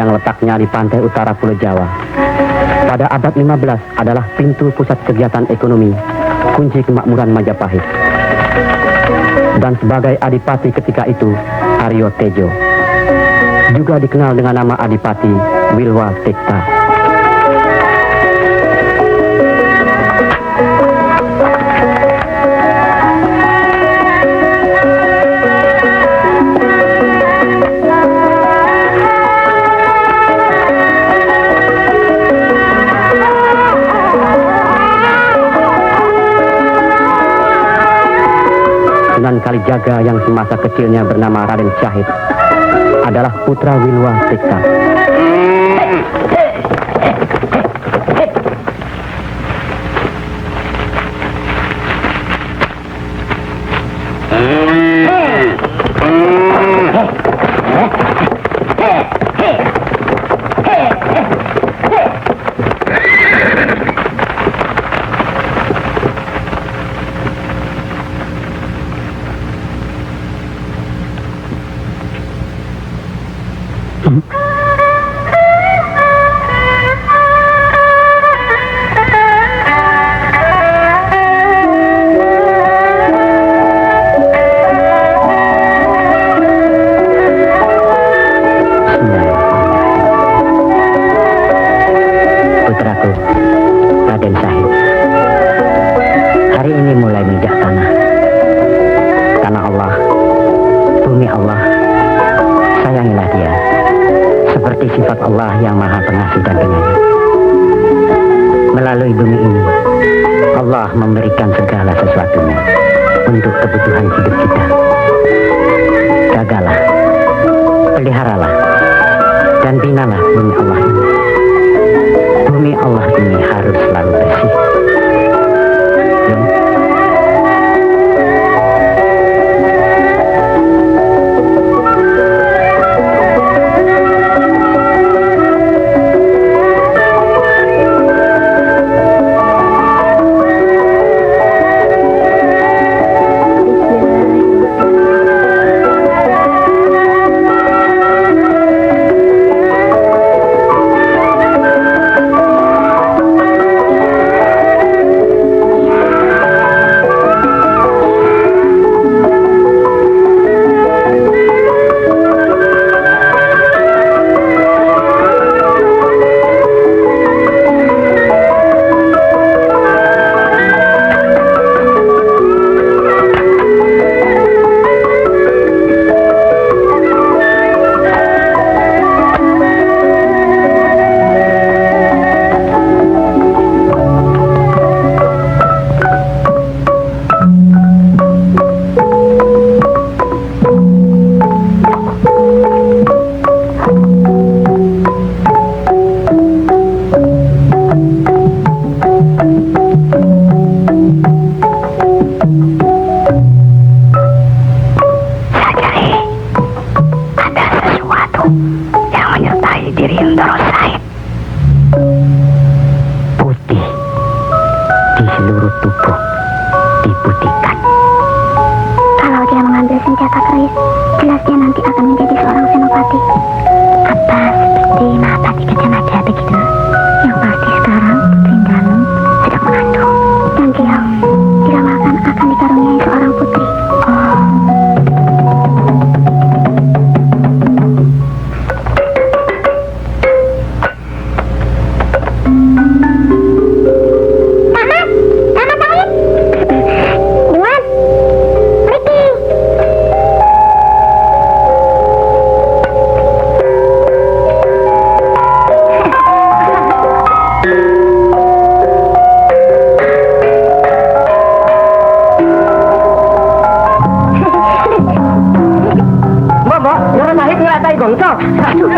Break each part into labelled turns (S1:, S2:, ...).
S1: yang letaknya di pantai utara Pulau Jawa. Pada abad 15 adalah pintu pusat kegiatan ekonomi, kunci kemakmuran Majapahit. Dan sebagai adipati ketika itu, Aryo Tejo. Juga dikenal dengan nama Adipati Wilwa Tikta. Sunan Kalijaga yang semasa kecilnya bernama Raden Syahid adalah putra Wilwa Tikta. Putraku, Raden Syahid, hari ini mulai menginjak tanah. Tanah Allah, bumi Allah, sayangilah dia, seperti sifat Allah yang maha pengasih dan penyayang. Melalui bumi ini, Allah memberikan segala sesuatunya untuk kebutuhan hidup kita. Jagalah, peliharalah, dan binalah bumi Allah ini. Bumi Allah ini harus selalu bersih. Putih di seluruh tubuh diputihkan.
S2: Kalau dia mengambil senjata keris, jelas dia nanti akan menjadi seorang senopati. Apa seperti Mahapati Gajah Mada begitu? Yang pasti sekarang Putri Galuh sedang mengandung, dan dia diramalkan akan dikaruniai seorang putri.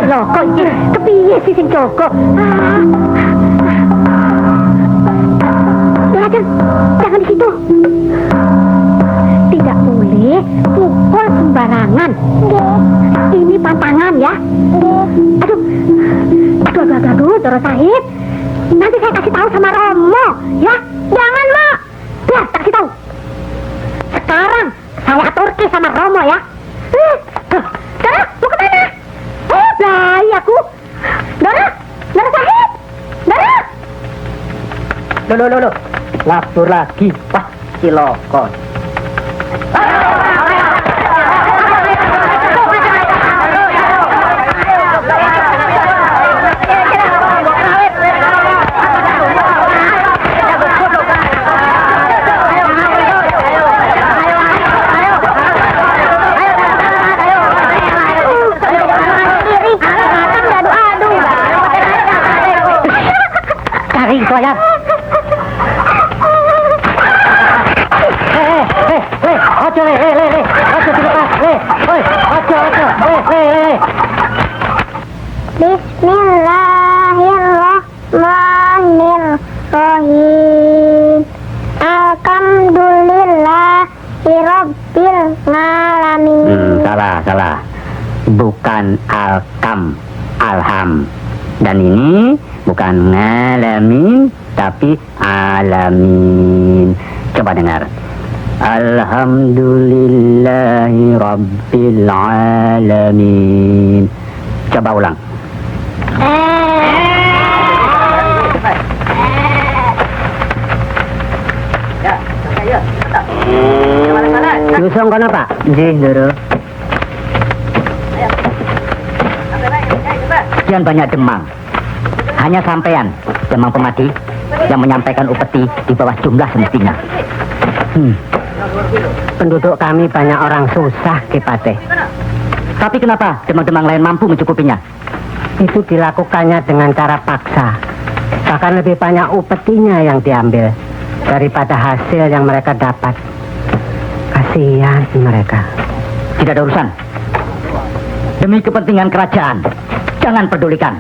S2: Loh, kok iki kepiye sih sing Joko? Jangan di situ. Tidak boleh pukul sembarangan. Ini pantangan ya. Aduh, Doro Sahid. Nanti saya kasih tahu sama Romo, ya. Jangan, Mo. Biar kasih tahu. Sekarang saya aturke sama Romo ya. Sekarang mau ke mana? Bayi aku.
S1: Loh. Lapor lagi. Wah, cilokon.
S2: Cari soalnya. Bismillahirrahmanirrahim. Alhamdulillahirabbil alamin.
S1: Salah. Bukan alkam, alham. Dan ini bukan ngalamin, tapi alamin. Coba dengar. Alhamdulillahi rabbil alamin. Coba ulang. Yusong kono Pak? Nggih, Loro. Sekian banyak demang. Hanya sampean, demang pemati, yang menyampaikan upeti di bawah jumlah semestinya. Penduduk kami banyak orang susah, Kipate. Tapi kenapa demang-demang lain mampu mencukupinya? Itu dilakukannya dengan cara paksa. Bahkan lebih banyak upetinya yang diambil daripada hasil yang mereka dapat. Kasihan mereka. Tidak ada urusan. Demi kepentingan kerajaan, jangan pedulikan.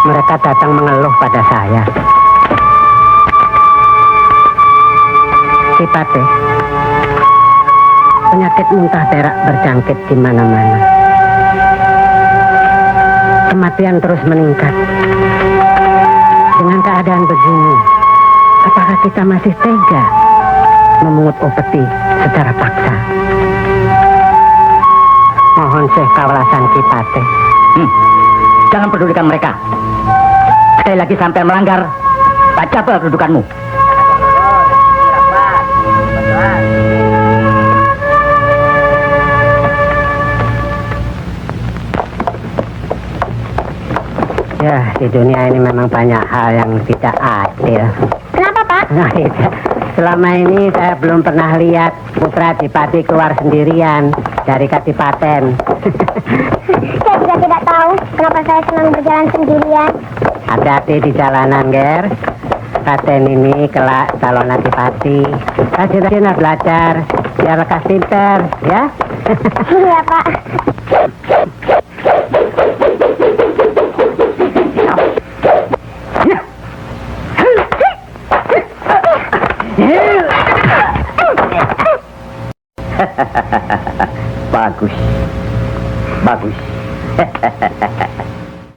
S1: Mereka datang mengeluh pada saya. Kipate, penyakit muntah perak berjangkit di mana-mana. Kematian terus meningkat. Dengan keadaan begini, apakah kita masih tega memungut upeti secara paksa? Mohon Syekh kawalasan Kipate. Jangan pedulikan mereka. Sekali lagi sampai melanggar, tak cabal kedudukanmu. Ya, di dunia ini memang banyak hal yang tidak adil.
S2: Kenapa, Pak?
S1: Nah, selama ini saya belum pernah lihat putra Adipati keluar sendirian dari kadipaten.
S2: Saya juga tidak tahu kenapa saya senang berjalan sendirian.
S1: Hati-hati di jalanan, Ger. Raden ini kelak calon adipati. Rajin-rajinlah belajar, biar lekas pinter, ya?
S2: Iya, Pak.
S1: Bagus.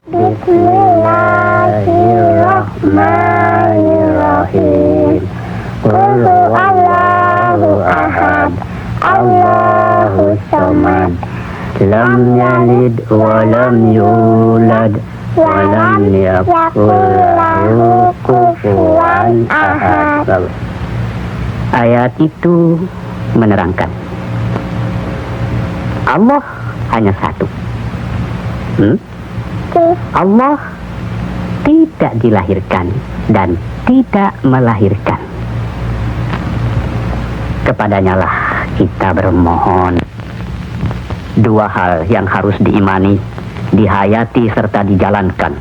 S1: Bismillahirrahmanirrahim. Qul huwallahu ahad, Allahus samad, lam yalid wa lam yulad wa lam yakul lahu kufuwan ahad. Ayat itu menerangkan Allah hanya satu. Allah tidak dilahirkan dan tidak melahirkan. Kepadanya lah kita bermohon. Dua hal yang harus diimani, dihayati serta dijalankan.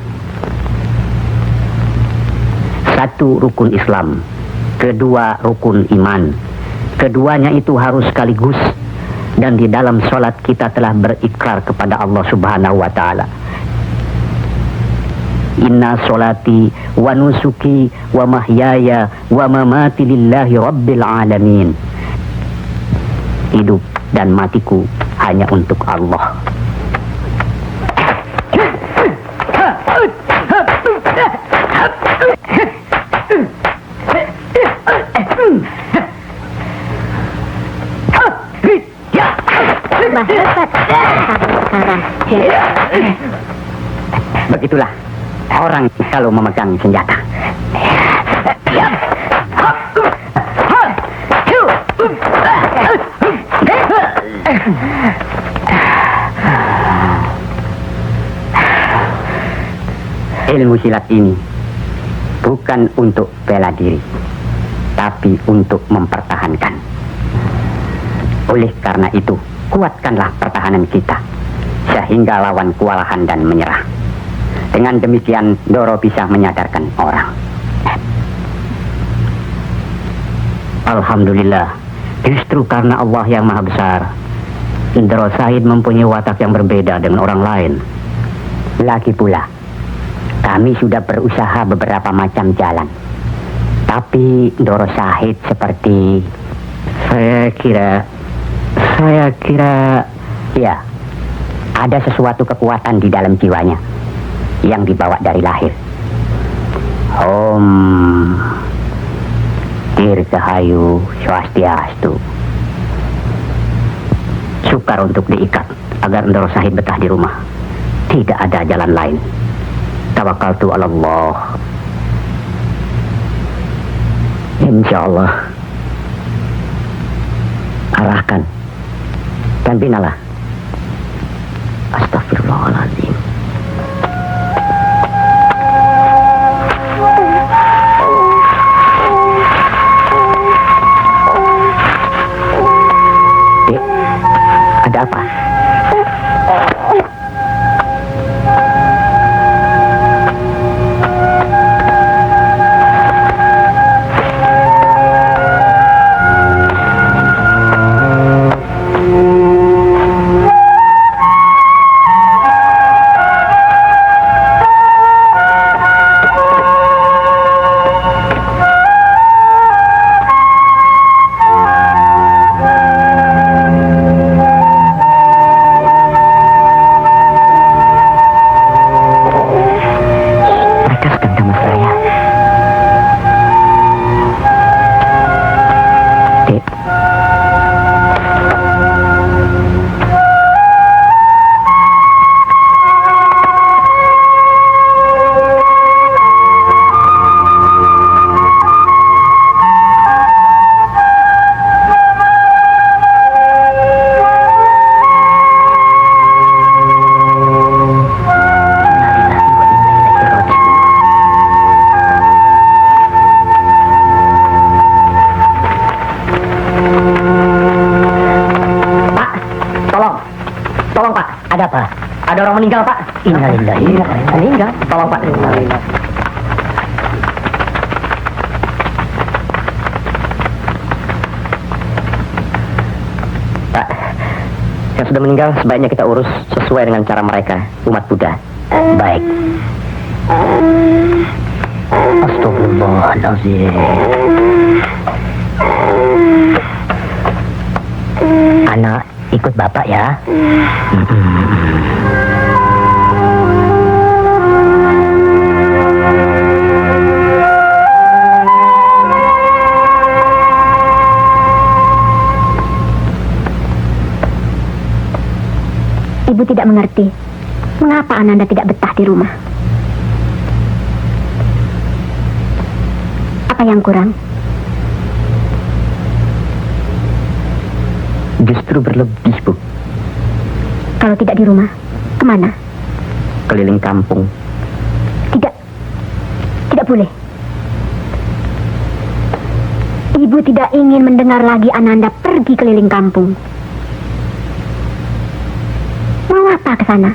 S1: Satu, rukun Islam. Kedua, rukun iman. Keduanya itu harus sekaligus. Dan di dalam sholat kita telah berikrar kepada Allah Subhanahu wa ta'ala. Inna sholati wa nusuki wa mahyaya wa mamati lillahi rabbil alamin. Hidup dan matiku hanya untuk Allah. Begitulah orang kalau memegang senjata. Ilmu silat ini bukan untuk bela diri, tapi untuk mempertahankan. Oleh karena itu, kuatkanlah pertahanan kita, sehingga lawan kewalahan dan menyerah. Dengan demikian, Ndoro bisa menyadarkan orang. Alhamdulillah, justru karena Allah yang Maha Besar, Ndoro Sahid mempunyai watak yang berbeda dengan orang lain. Lagi pula, kami sudah berusaha beberapa macam jalan. Tapi Ndoro Sahid seperti... Saya kira... Ya, ada sesuatu kekuatan di dalam jiwanya yang dibawa dari lahir. Om Dirgahayu Swastiastu. Sukar untuk diikat agar Ndoro Sahid betah di rumah. Tidak ada jalan lain. Tawakkaltu ala Allah. Insyaallah. Arahkan dan binalah. Astagfirullahaladzim. Dek, ada apa? Ada apa? Ada orang meninggal, Pak. Innalillahi. Meninggal. Tolong, Pak. Pak, yang sudah meninggal sebaiknya kita urus sesuai dengan cara mereka, umat Buddha. Baik. Astagfirullahaladzim. Anak ikut bapak ya.
S2: Ibu tidak mengerti mengapa Ananda tidak betah di rumah. Apa yang kurang?
S1: Justru berlebih, Bu.
S2: Kalau tidak di rumah, kemana?
S1: Keliling kampung.
S2: Tidak boleh. Ibu tidak ingin mendengar lagi Ananda pergi keliling kampung. Mau apa ke sana?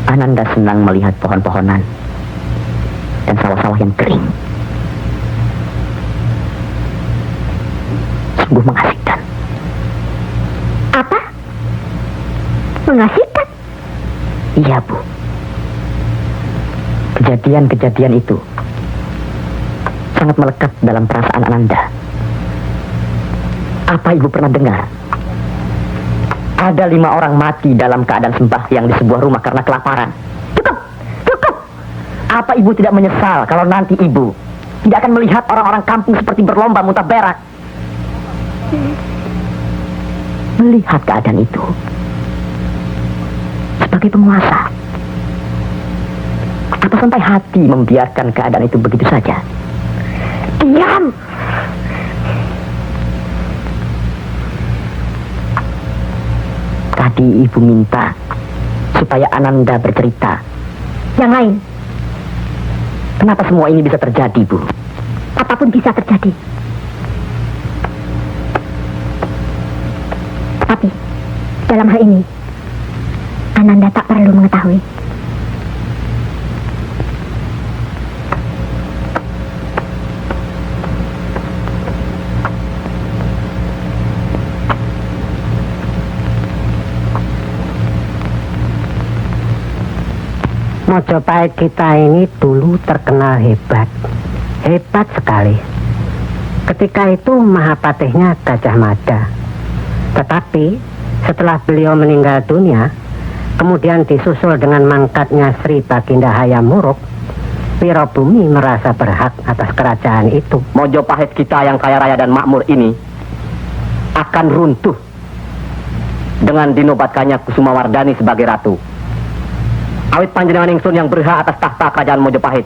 S1: Ananda senang melihat pohon-pohonan dan sawah-sawah yang kering. Sungguh mengasihkan.
S2: Apa? Mengasihkan?
S1: Iya, Bu. Kejadian-kejadian itu sangat melekat dalam perasaan Ananda. Apa Ibu pernah dengar? Ada 5 orang mati dalam keadaan sembahyang di sebuah rumah karena kelaparan. Cukup! Apa Ibu tidak menyesal kalau nanti Ibu tidak akan melihat orang-orang kampung seperti berlomba muntah berak? Melihat keadaan itu sebagai penguasa, apa sampai hati membiarkan keadaan itu begitu saja?
S2: Diam!
S1: Tadi ibu minta supaya Ananda bercerita.
S2: Yang lain,
S1: Kenapa semua ini bisa terjadi, Bu?
S2: apapun bisa terjadi. Tapi, dalam hal ini, Ananda tak perlu mengetahui.
S3: Mojopahit kita ini dulu terkenal hebat. Hebat sekali. Ketika itu Mahapatihnya Gajah Mada. Tetapi setelah beliau meninggal dunia, kemudian disusul dengan mangkatnya Sri Baginda Hayam Wuruk, Wirabumi merasa berhak atas kerajaan itu.
S1: Mojopahit kita yang kaya raya dan makmur ini akan runtuh dengan dinobatkannya Kusumawardhani sebagai ratu. Awit panjenengan ingsun yang berhak atas tahta kerajaan Mojopahit,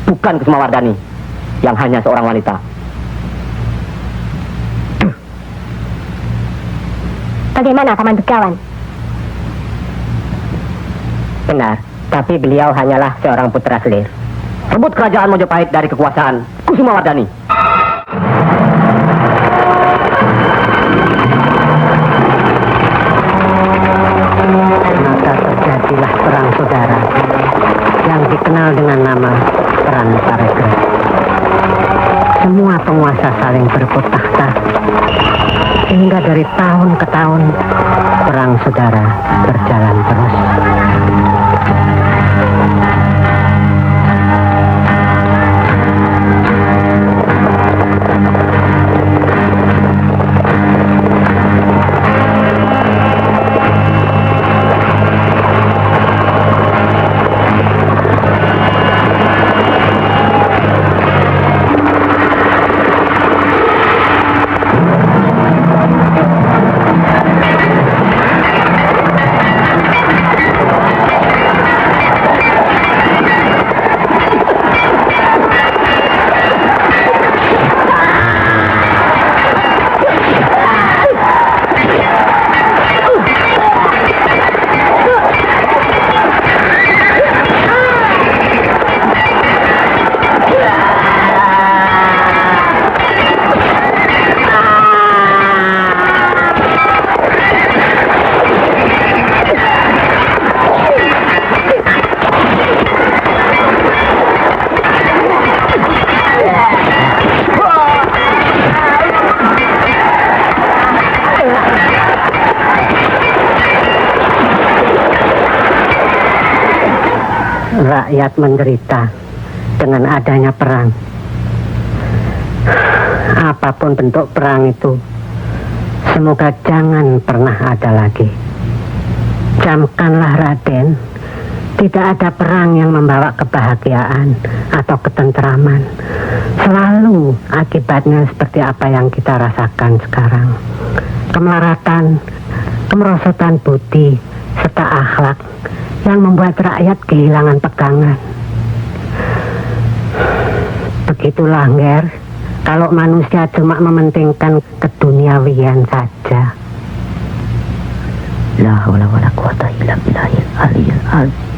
S1: bukan Kusumawardhani yang hanya seorang wanita.
S2: Bagaimana, Paman Begawan?
S3: Benar, tapi beliau hanyalah seorang putra selir.
S1: Rebut kerajaan Mojopahit dari kekuasaan Kusumawardhani.
S3: Maka terjadilah perang saudara yang dikenal dengan nama Perang Paregraf. Semua penguasa saling berebut tahta, sehingga dari tahun ke tahun perang saudara berjalan terus. Rakyat menderita dengan adanya perang. Apapun bentuk perang itu, semoga jangan pernah ada lagi. Camkanlah Raden, tidak ada perang yang membawa kebahagiaan atau ketentraman. Selalu akibatnya seperti apa yang kita rasakan sekarang. Kemelaratan, kemerosotan budi, serta akhlak yang membuat rakyat kehilangan pegangan. Begitulah, Nger, kalau manusia cuma mementingkan keduniawian saja.
S1: La haula wala quwata illa billahil aliyyil azim.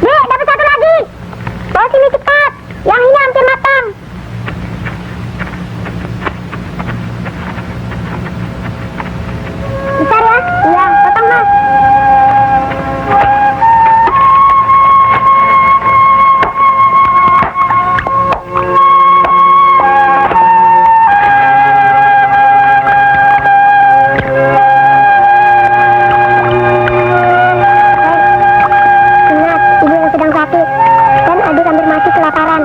S2: Dek, dapat satu lagi. Bawa sini cepat. Yang ini hampir matang. Besar ya? Iya, potong mas. Ingat, ibu yang sedang sakit dan adik hampir mati kelaparan.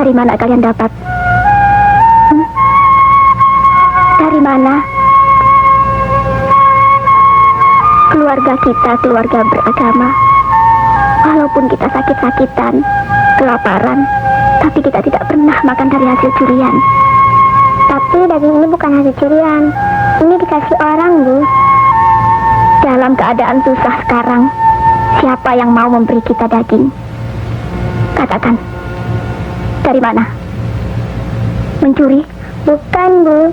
S2: Dari mana kalian dapat? Dari mana? Keluarga kita keluarga beragama. Walaupun kita sakit-sakitan, kelaparan, tapi kita tidak pernah makan dari hasil curian. Tapi daging ini bukan hasil curian. Ini dikasih orang, Bu. Dalam keadaan susah sekarang, siapa yang mau memberi kita daging? Katakan, dari mana? Mencuri? Bukan, Bu.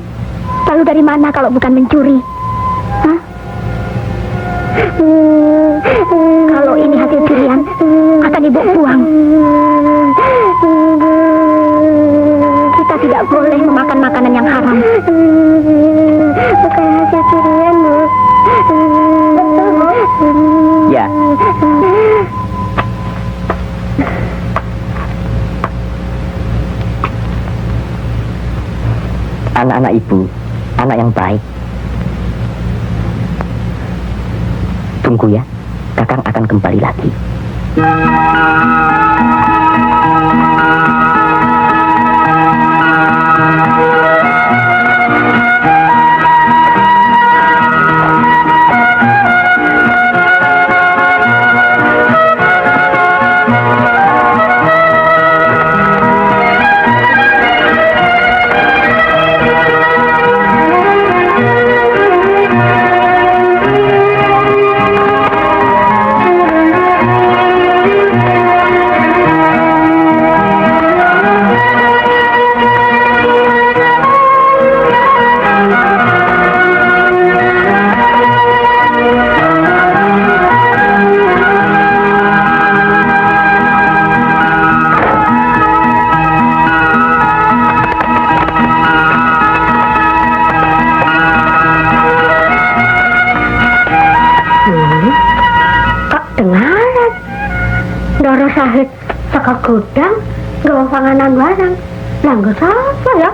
S2: Lalu dari mana kalau bukan mencuri? Hah? Kalau ini hasil curian, akan Ibu buang. Kita tidak boleh memakan makanan yang haram. Bukan hasil curian, Bu. Betul, Bu.
S1: Ya. Anak-anak ibu, anak yang baik. Tunggu ya, Kakang akan kembali lagi.
S2: Doro sahid saka gudang nggawa panganan barang. Lah nggo sapa ya?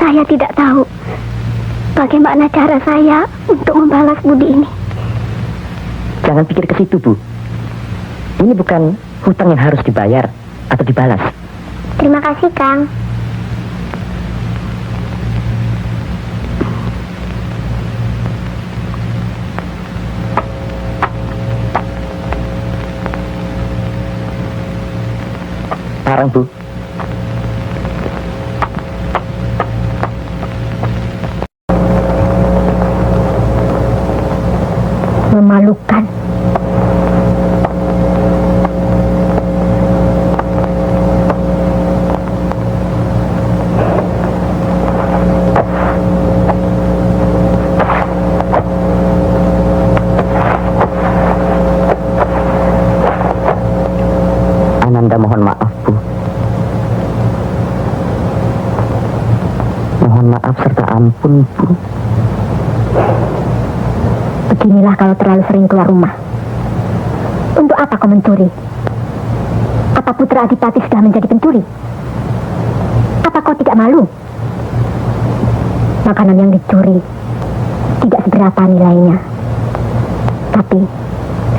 S2: Saya tidak tahu bagaimana cara saya untuk membalas budi ini.
S1: Jangan pikir ke situ, Bu. Ini bukan hutang yang harus dibayar atau dibalas.
S2: Terima kasih, Kang.
S1: Sekarang, Bu.
S2: Memalukan.
S1: Ananda mohon maaf, Bu. Mohon maaf serta ampun, Bu.
S2: Beginilah kalau terlalu sering keluar rumah. Untuk apa kau mencuri? Apa putra Adipati sudah menjadi pencuri? Apa kau tidak malu? Makanan yang dicuri tidak seberapa nilainya. Tapi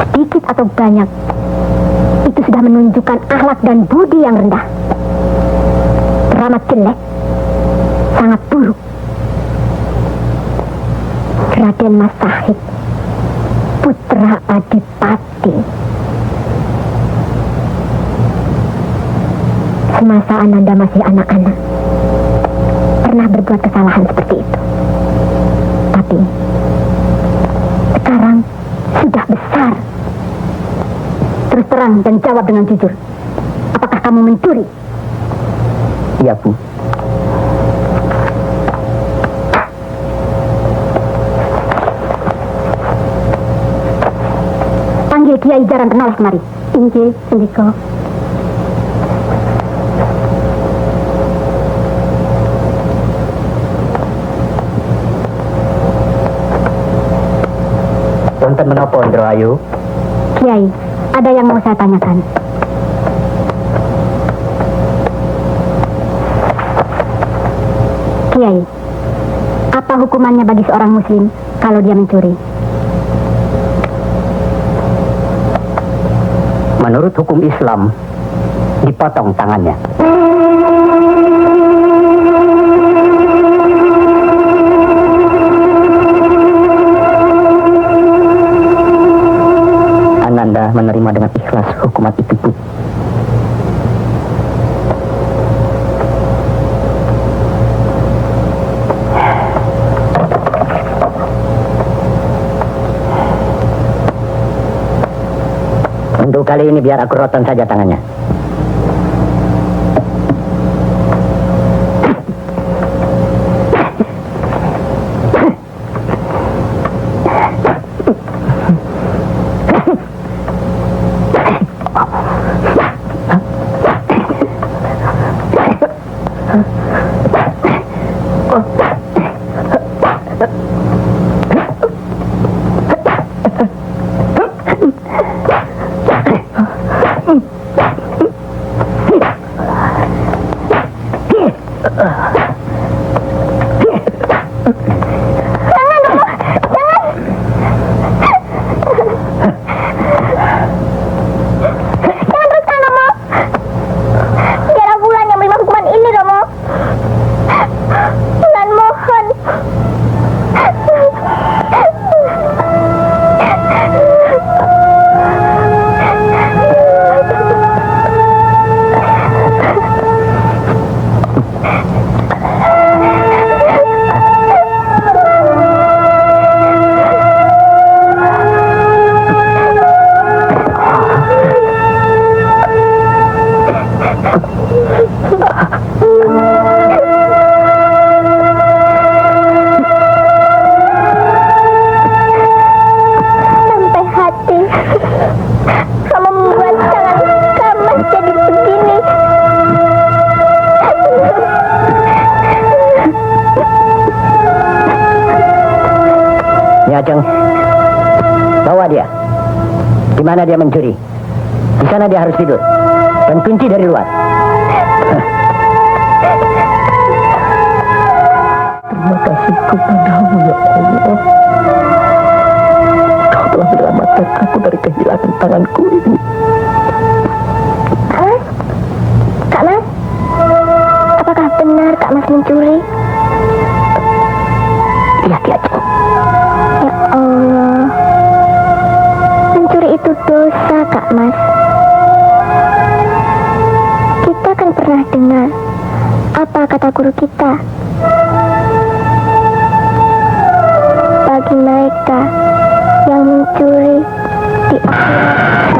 S2: sedikit atau banyak itu sudah menunjukkan akhlak dan budi yang rendah. Teramat jelek, sangat buruk. Raden Mas Sahid, putra Adipati. Semasa Ananda masih anak-anak, pernah berbuat kesalahan seperti itu. Tapi sekarang sudah besar. Terus terang dan jawab dengan jujur. Apakah kamu mencuri?
S1: Iya, Bu.
S2: Panggil Kiai Jaran Renoleh kemari. Inggih, Sendiko.
S1: menapa, Indrayu?
S2: Kiai, ada yang mau saya tanyakan. Kiai, apa hukumannya bagi seorang muslim kalau dia mencuri?
S1: Menurut hukum Islam, dipotong tangannya. Ananda menerima dengan ikhlas hukuman itu, Bu. Untuk kali ini biar aku rotan saja tangannya. Ajeng, bawa dia. Di mana dia mencuri? Di sana dia harus tidur. Dan kunci dari luar. Terima kasih kepadamu ya Allah. Kau telah menyelamatkan aku dari kehilangan tanganku ini.
S2: Kak Mas, apakah benar Kak Mas mencuri?
S1: Iya, Ajeng.
S2: Ya Allah, mencuri itu dosa Kak Mas. Kita kan pernah dengar apa kata guru kita. Bagi mereka yang mencuri di akhirat,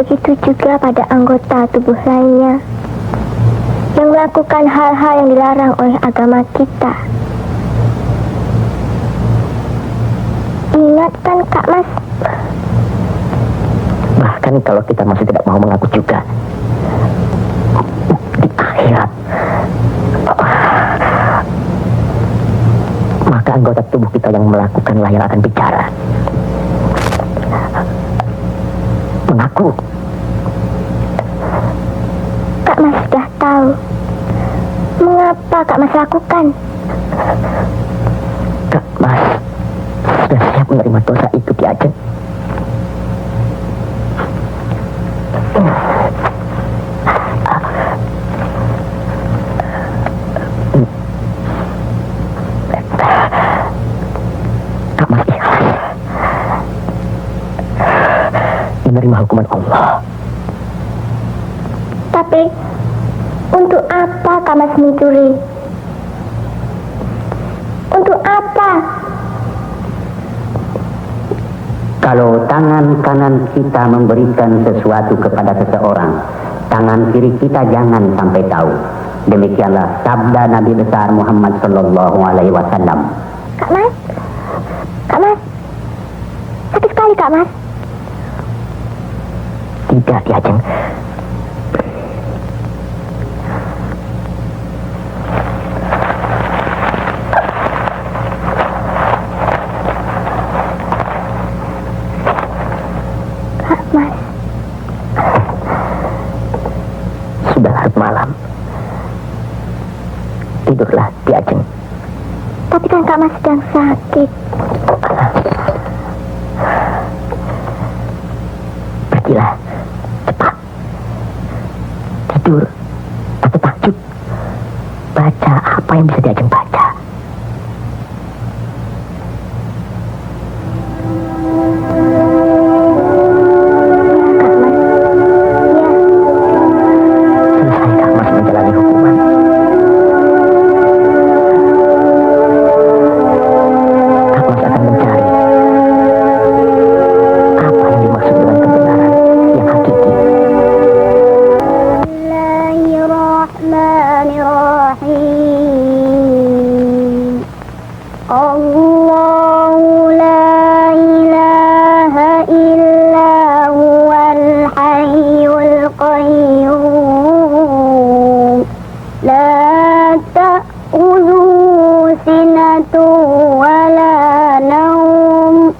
S2: begitu juga pada anggota tubuh lainnya yang melakukan hal-hal yang dilarang oleh agama kita. Ingat kan Kak Mas?
S1: Bahkan kalau kita masih tidak mau mengaku juga, di akhirat, maka anggota tubuh kita yang melakukanlah yang akan bicara. Mengaku.
S2: Kak Mas sudah tahu mengapa Kak Mas lakukan.
S1: Kak Mas sudah siap menerima dosa itu, Ki Ajeng. Kak Mas ikhlas menerima hukuman Allah.
S2: Tapi untuk apa Kak Mas mencuri? Untuk apa?
S1: Kalau tangan kanan kita memberikan sesuatu kepada seseorang, tangan kiri kita jangan sampai tahu. Demikianlah sabda Nabi besar Muhammad sallallahu alaihi wasallam.
S2: Kak Mas, sakit sekali Kak Mas.
S1: Tidak, Ki Ajeng.
S3: semalam. Tidurlah Ki Ajeng.
S2: Tapi kan Kak Mas sedang sakit.
S3: Pergilah, cepat. Tidur atau takjub. Baca apa yang bisa Ki Ajeng baca. Selesai Kak Mas menjalani hukuman. Kak Mas akan mencari apa yang dimaksud dengan kebenaran yang hakiki.
S2: Bismillahirrahmanirrahim. Allahu la ilaha illa huwal hayyul qayyum. La ta'khudhuhu sinatun wa la nawm.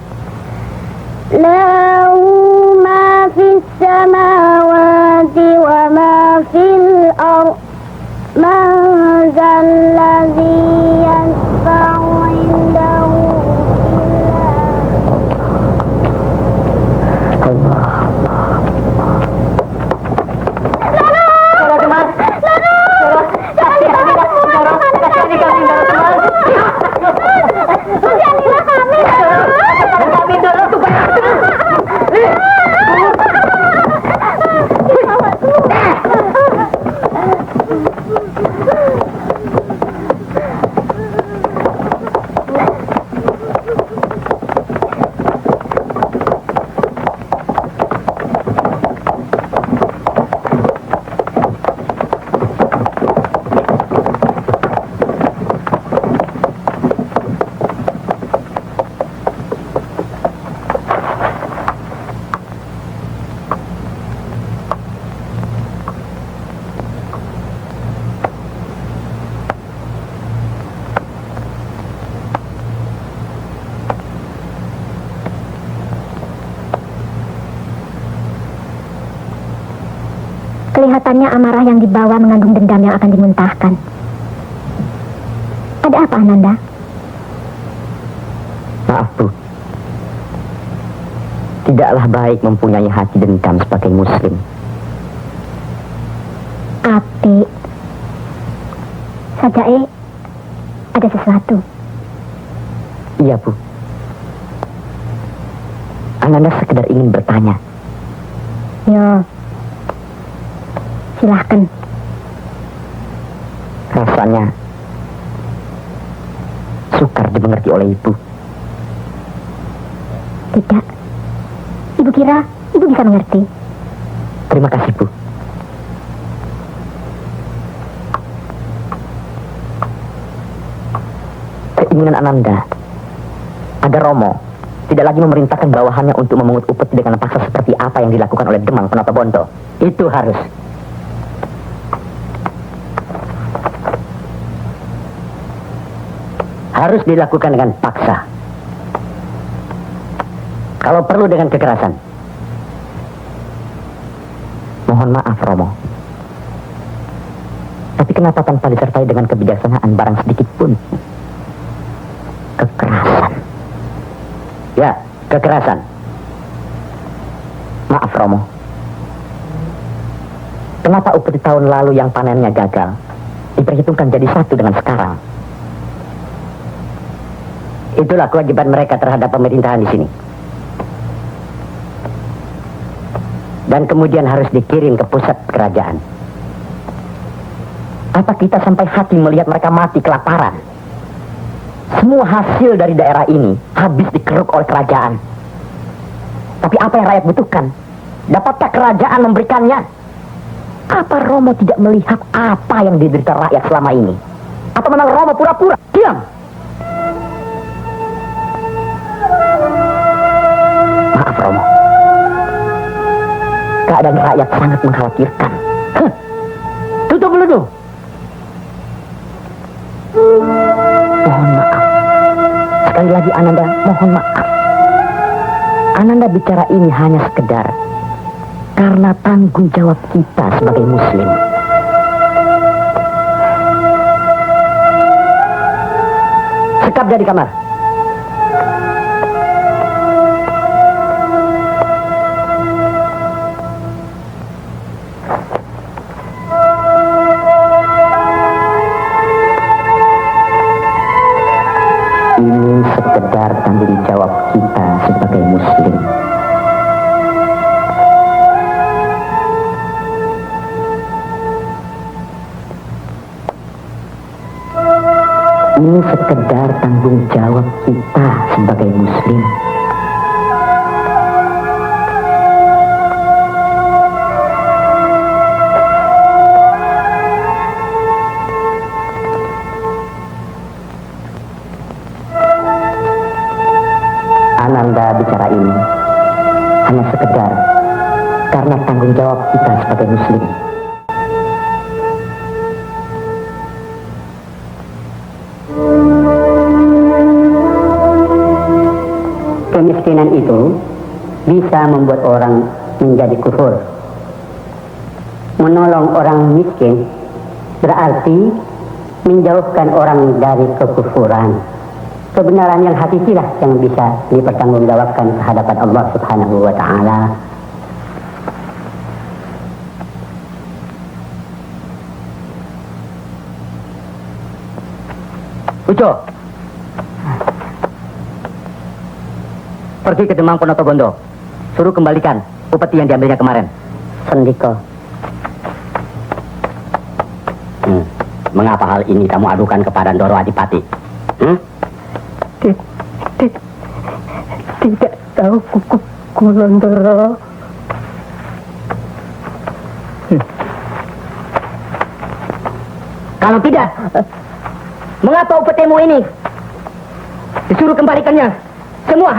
S2: Lahu ma fis samawati wa ma fil ardh. Man zal ladzi yashfa'u indahu
S3: Allah.
S2: Kelihatannya amarah yang dibawa mengandung dendam yang akan dimuntahkan. Ada apa, Ananda?
S3: Maaf, Bu. Tidaklah baik mempunyai hati dendam sebagai muslim.
S2: Api. Sajae, ada sesuatu.
S3: Iya, Bu. Ananda sekedar ingin bertanya.
S2: Yo. Silahkan.
S3: Rasanya sukar dimengerti oleh Ibu.
S2: Tidak. Ibu kira Ibu bisa mengerti.
S3: Terima kasih, Bu. Keinginan Ananda agar Romo tidak lagi memerintahkan bawahannya untuk memungut upeti dengan paksa seperti apa yang dilakukan oleh Demang Penatabondo. Itu harus dilakukan dengan paksa. Kalau perlu dengan kekerasan. Mohon maaf, Romo. Tapi kenapa tanpa disertai dengan kebijaksanaan barang sedikit pun? Kekerasan. Ya, kekerasan. Maaf, Romo. Kenapa upeti tahun lalu yang panennya gagal diperhitungkan jadi satu dengan sekarang? Itulah kewajiban mereka terhadap pemerintahan di sini. Dan kemudian harus dikirim ke pusat kerajaan. Apa kita sampai hati melihat mereka mati kelaparan? Semua hasil dari daerah ini habis dikeruk oleh kerajaan. Tapi apa yang rakyat butuhkan? Dapatkah kerajaan memberikannya? Apa Romo tidak melihat apa yang diderita rakyat selama ini? Atau memang Romo pura-pura? Diam! Maaf, Romo. Keadaan rakyat sangat mengkhawatirkan. Tutup dulu tuh. Mohon maaf. Sekali lagi Ananda, mohon maaf. Ananda bicara ini hanya sekedar karena tanggung jawab kita sebagai muslim.
S1: Tangkap dia di kamar. Ini sekedar tanggung jawab kita sebagai muslim. Ini sekedar tanggung jawab kita sebagai muslim. Ananda bicara ini hanya sekedar karena tanggung jawab kita sebagai muslim. Kemiskinan itu bisa membuat orang menjadi kufur. Menolong orang miskin berarti menjauhkan orang dari kekufuran. Kebenaran yang hakikilah yang bisa dipertanggungjawabkan ke hadapan Allah Subhanahu wa Ta'ala. Uco, pergi ke Demang Ponorogo. Suruh kembalikan upeti yang diambilnya kemarin. Sendiko. Mengapa hal ini kamu adukan kepada Ndoro Adipati?
S3: Tidak tahu Kulondoro.
S1: Kalau tidak, mengapa upetimu ini disuruh kembalikannya semua?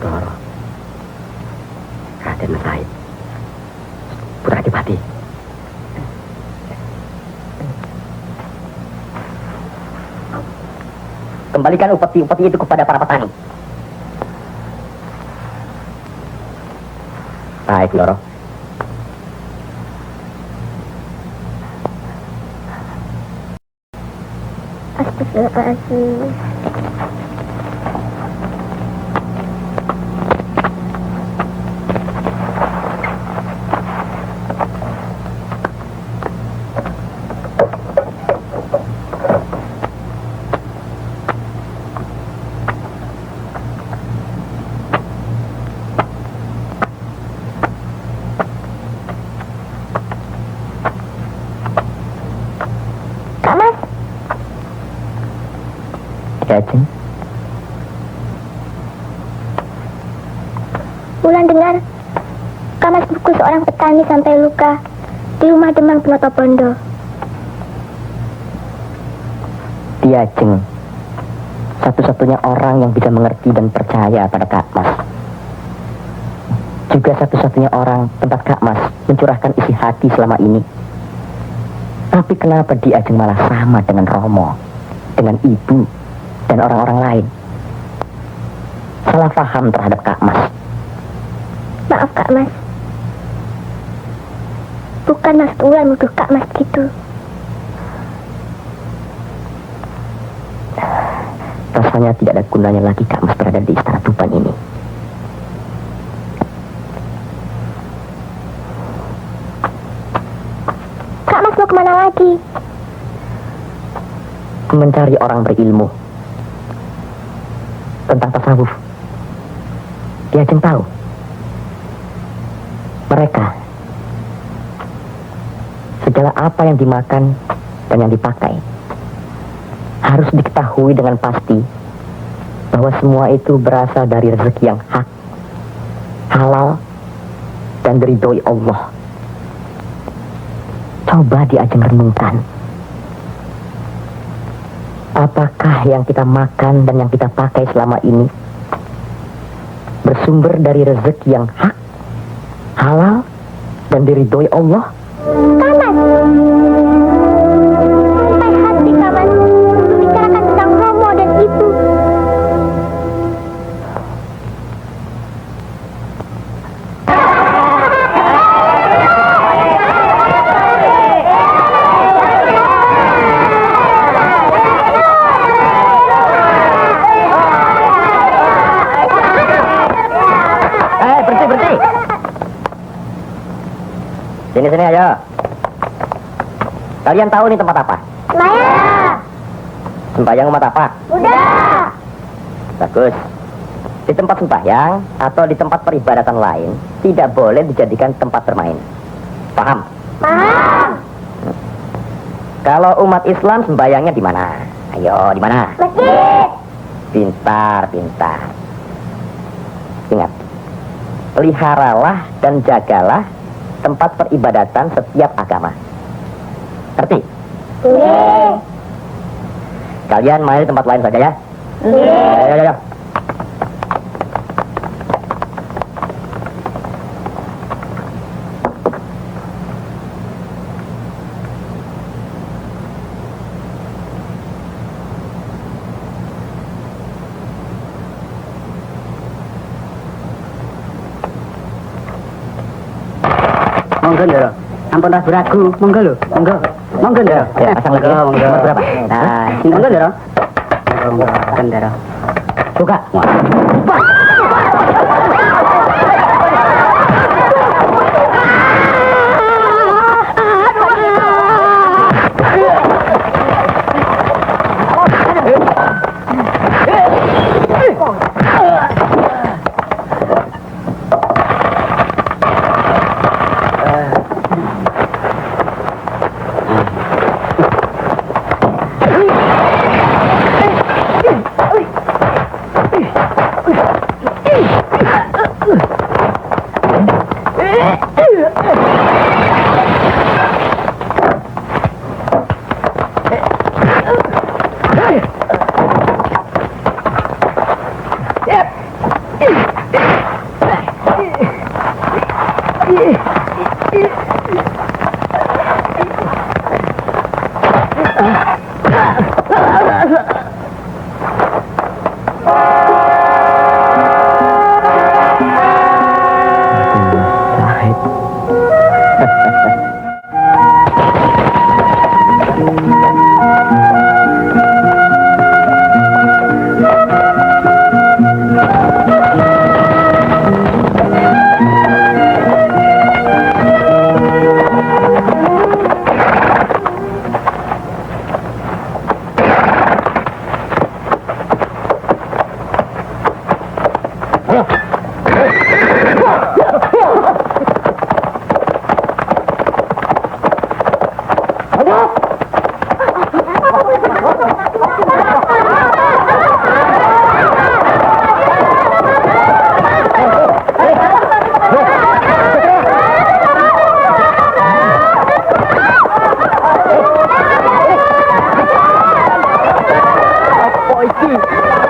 S1: Doro, Raden Masahid, Putra Adipati. Kembalikan upeti-upeti itu kepada para petani. Baik, Ndoro.
S2: Astagfirullahaladzim. Kak Mas,
S1: Cacing.
S2: Wulan dengar Kak Mas Buku seorang petani sampai luka di rumah Demang Ponorogo.
S1: Dia Jeng, satu-satunya orang yang bisa mengerti dan percaya pada Kak Mas. Juga satu-satunya orang tempat Kak Mas mencurahkan isi hati selama ini. Tapi kenapa dia Jeng malah sama dengan Romo, dengan ibu, dan orang-orang lain? Salah paham terhadap Kak Mas.
S2: Maaf Kak Mas, bukan Mas Wulan nuduh Kak Mas gitu.
S1: Rasanya tidak ada gunanya lagi Kak Mas berada di Istana Tuban ini.
S2: Kak Mas mau kemana lagi?
S1: Mencari orang berilmu tentang tasawuf. Dia Jeng tahu mereka segala apa yang dimakan dan yang dipakai harus diketahui dengan pasti bahwa semua itu berasal dari rezeki yang hak, halal, dan diridhoi Allah. Coba diajeng renungkan. Apakah yang kita makan dan yang kita pakai selama ini bersumber dari rezeki yang hak, halal, dan diridhoi Allah.
S2: Kaman, sampai hati kaman membicarakan tentang Romo dan Ibu.
S1: Berhenti. Sini ayo. Kalian tahu ini tempat apa?
S2: Maya,
S1: Sembahyang umat apa?
S2: udah.
S1: Bagus. Di tempat sembahyang atau di tempat peribadatan lain tidak boleh dijadikan tempat bermain. Paham?
S2: Paham.
S1: Kalau umat Islam sembahyangnya di mana? Ayo, di mana?
S2: Masjid.
S1: Pintar. Ingat, peliharalah dan jagalah tempat peribadatan setiap agama. Ngerti?
S2: Iya.
S1: Kalian main di tempat lain saja ya.
S2: Iya.
S1: Ayo.
S3: Monggo Ndoro. Ampun ragu-ragu, monggo lho. Monggo. Monggo Ndoro.
S1: Ya, pasang lagi.
S3: Monggo.
S1: Berapa? Nah,
S3: Monggo Ndoro. Monggo Ndoro. Buka.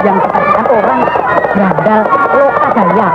S3: Yang dikatakan orang berandal loka daya.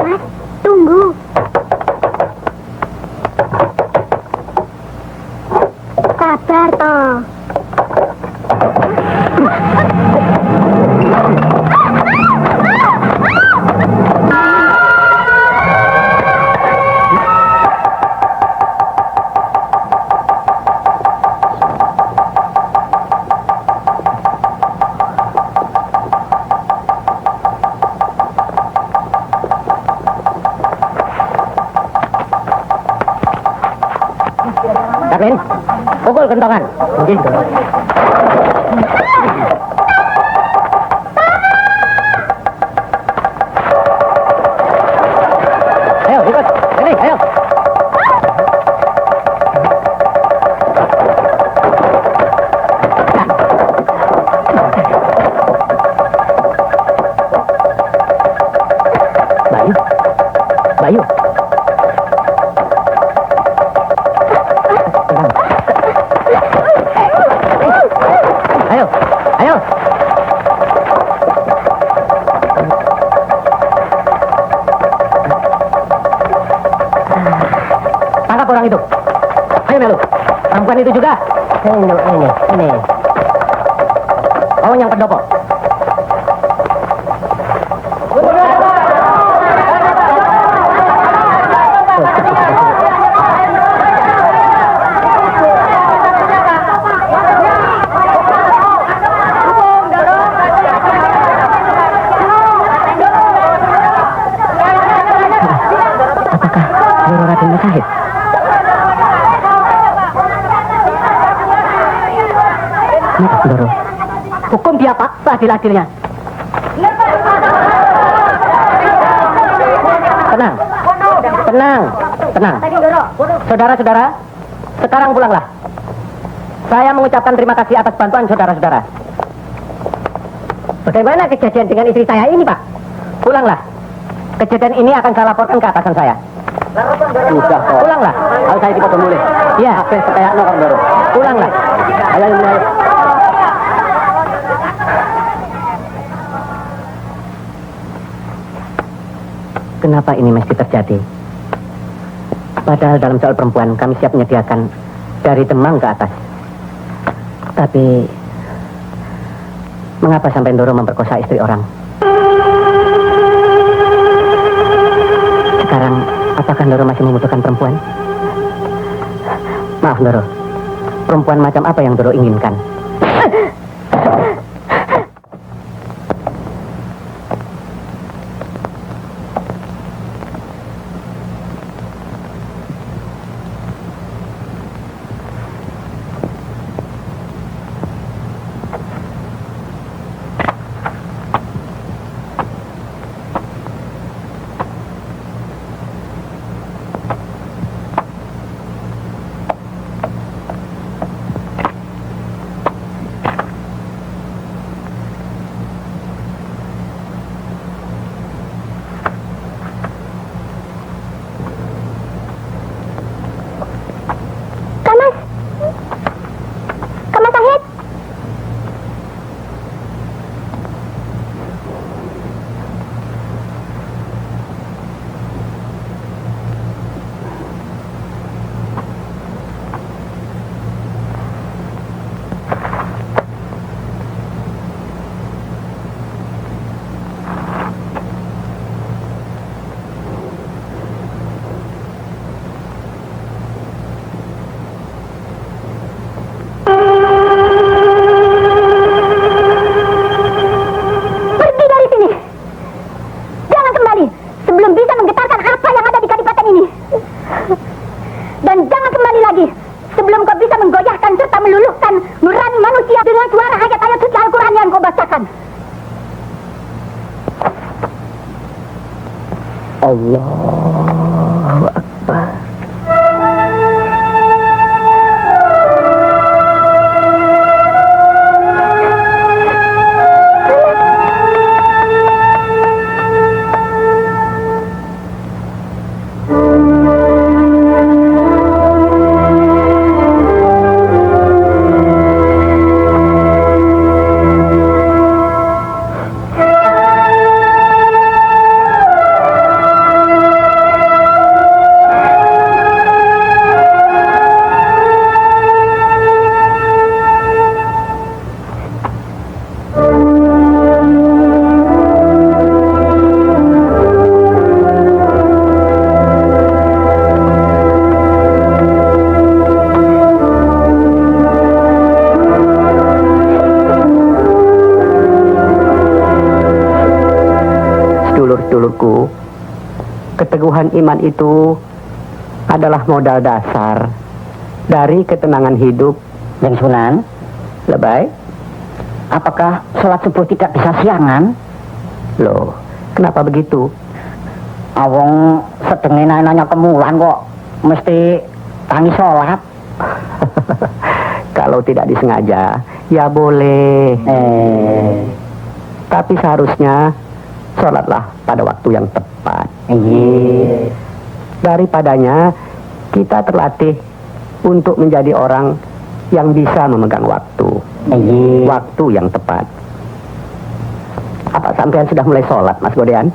S2: Mas, tunggu. Sabar toh.
S3: Darwin, pukul kentongan. Mungkin. Ayo, ikut. Sini, ayo. Bayu. Bayu. Ayo, ayo. Tangkap orang itu. Ayo Melu. Perempuan itu juga. Ini. Kau yang pendopo. Apakah Raden Masahid? Maaf, Doro. Hukum dia, Pak, seadil-adilnya. Tenang. Saudara-saudara, sekarang pulanglah. Saya mengucapkan terima kasih atas bantuan saudara-saudara. Bagaimana kejadian dengan istri saya ini, Pak? Pulanglah. Kejadian ini akan saya laporkan ke atasan saya.
S1: Sudah kok.
S3: Pulanglah.
S1: Kalau saya dipotong mulai.
S3: Iya.
S1: Apa kayak no Doro?
S3: Pulanglah.
S1: Ayo mulai.
S3: Kenapa ini mesti terjadi? Padahal dalam soal perempuan kami siap menyediakan dari Demang ke atas. Tapi mengapa sampai Doro memperkosa istri orang? Sekarang apakah Doro masih membutuhkan perempuan? Maaf Doro, perempuan macam apa yang Doro inginkan? Allahu Akbar. Sedulur-sedulurku, keteguhan iman itu adalah modal dasar
S1: dari ketenangan hidup.
S3: Yang Sunan,
S1: Lebay,
S3: apakah sholat subuh tidak bisa siangan?
S1: loh, kenapa begitu?
S3: Awong sedeng nanya kemulan kok mesti tangi sholat.
S1: Kalau tidak disengaja, ya boleh. Tapi seharusnya sholatlah pada waktu yang tepat.
S3: Iya.
S1: Daripadanya kita terlatih untuk menjadi orang yang bisa memegang waktu.
S3: Iya.
S1: Waktu yang tepat. Apa sampean sudah mulai sholat, Mas Godean?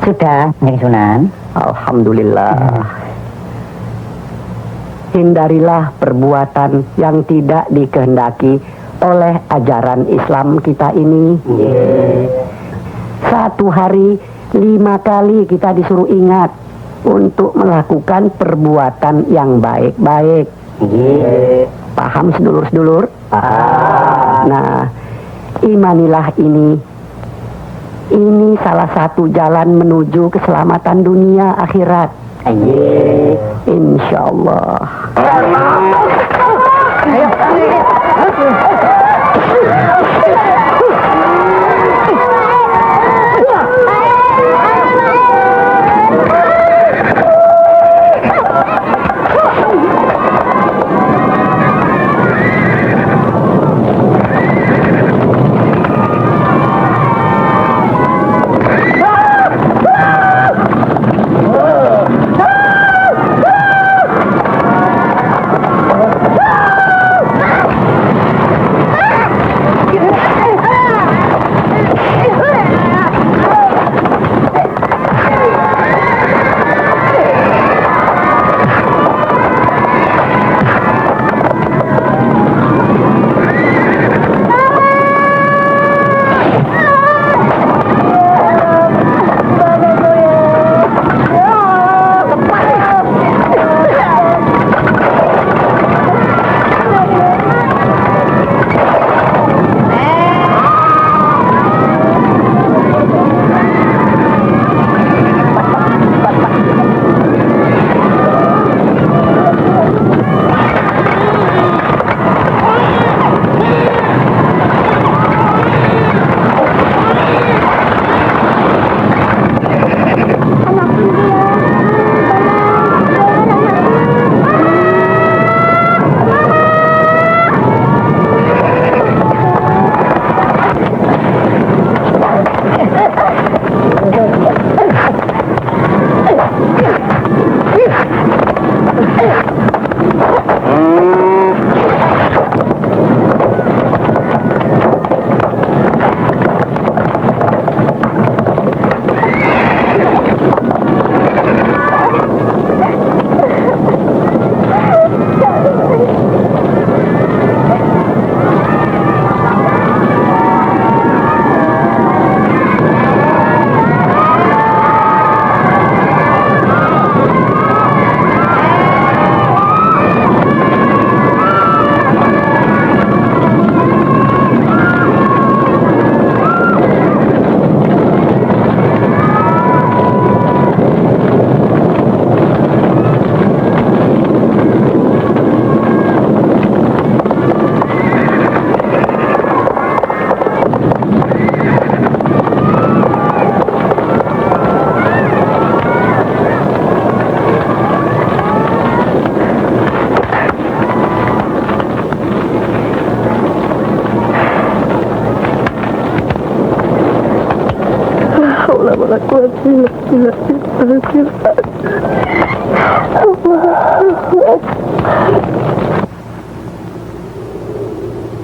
S3: Sudah, Yang Sunan.
S1: Alhamdulillah. Hindarilah perbuatan yang tidak dikehendaki oleh ajaran Islam kita ini. Satu hari 5 kali kita disuruh ingat untuk melakukan perbuatan yang baik-baik. Paham sedulur-sedulur? Nah, imanilah ini. Ini salah satu jalan menuju keselamatan dunia akhirat. Insya Allah.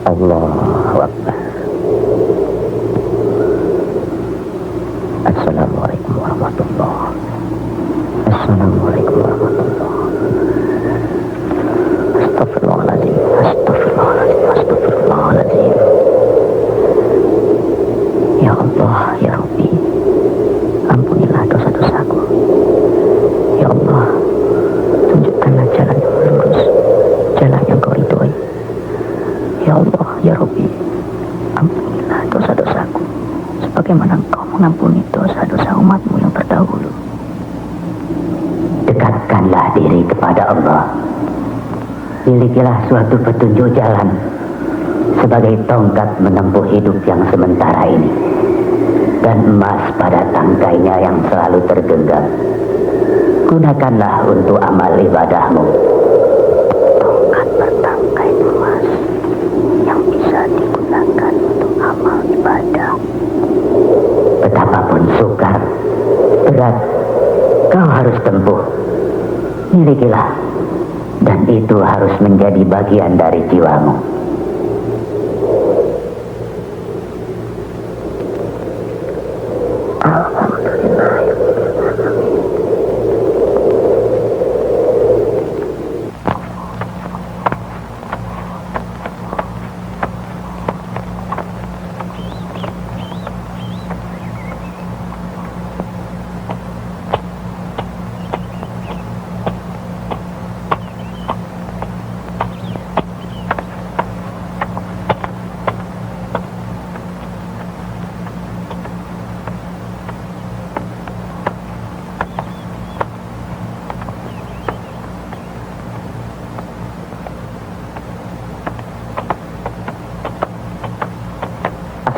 S1: Allahu Akbar. Assalamualaikum warahmatullahi. Assalamualaikum warahmatullahi. Astagfirullahaladzim. Astagfirullahaladzim. Astagfirullahaladzim. Ya Allah, ya Rabbi, ampunilah dosa-dosaku. Ya Allah, tunjukkanlah jalan yang lurus, jalan yang kau ridhoi. Ya Allah, ya Rabbi, ampunilah dosa-dosaku sebagaimana Engkau mengampuni dosa-dosa umatmu yang terdahulu. Dekatkanlah diri kepada Allah. Milikilah suatu petunjuk jalan sebagai tongkat menempuh hidup yang sementara ini. Dan emas pada tangkainya yang selalu tergenggam, gunakanlah untuk amal ibadahmu. Tongkat bertangkai emas yang bisa digunakan untuk amal ibadah. Betapapun sukar, berat, kau harus tempuh. Milikilah, dan itu harus menjadi bagian dari jiwamu.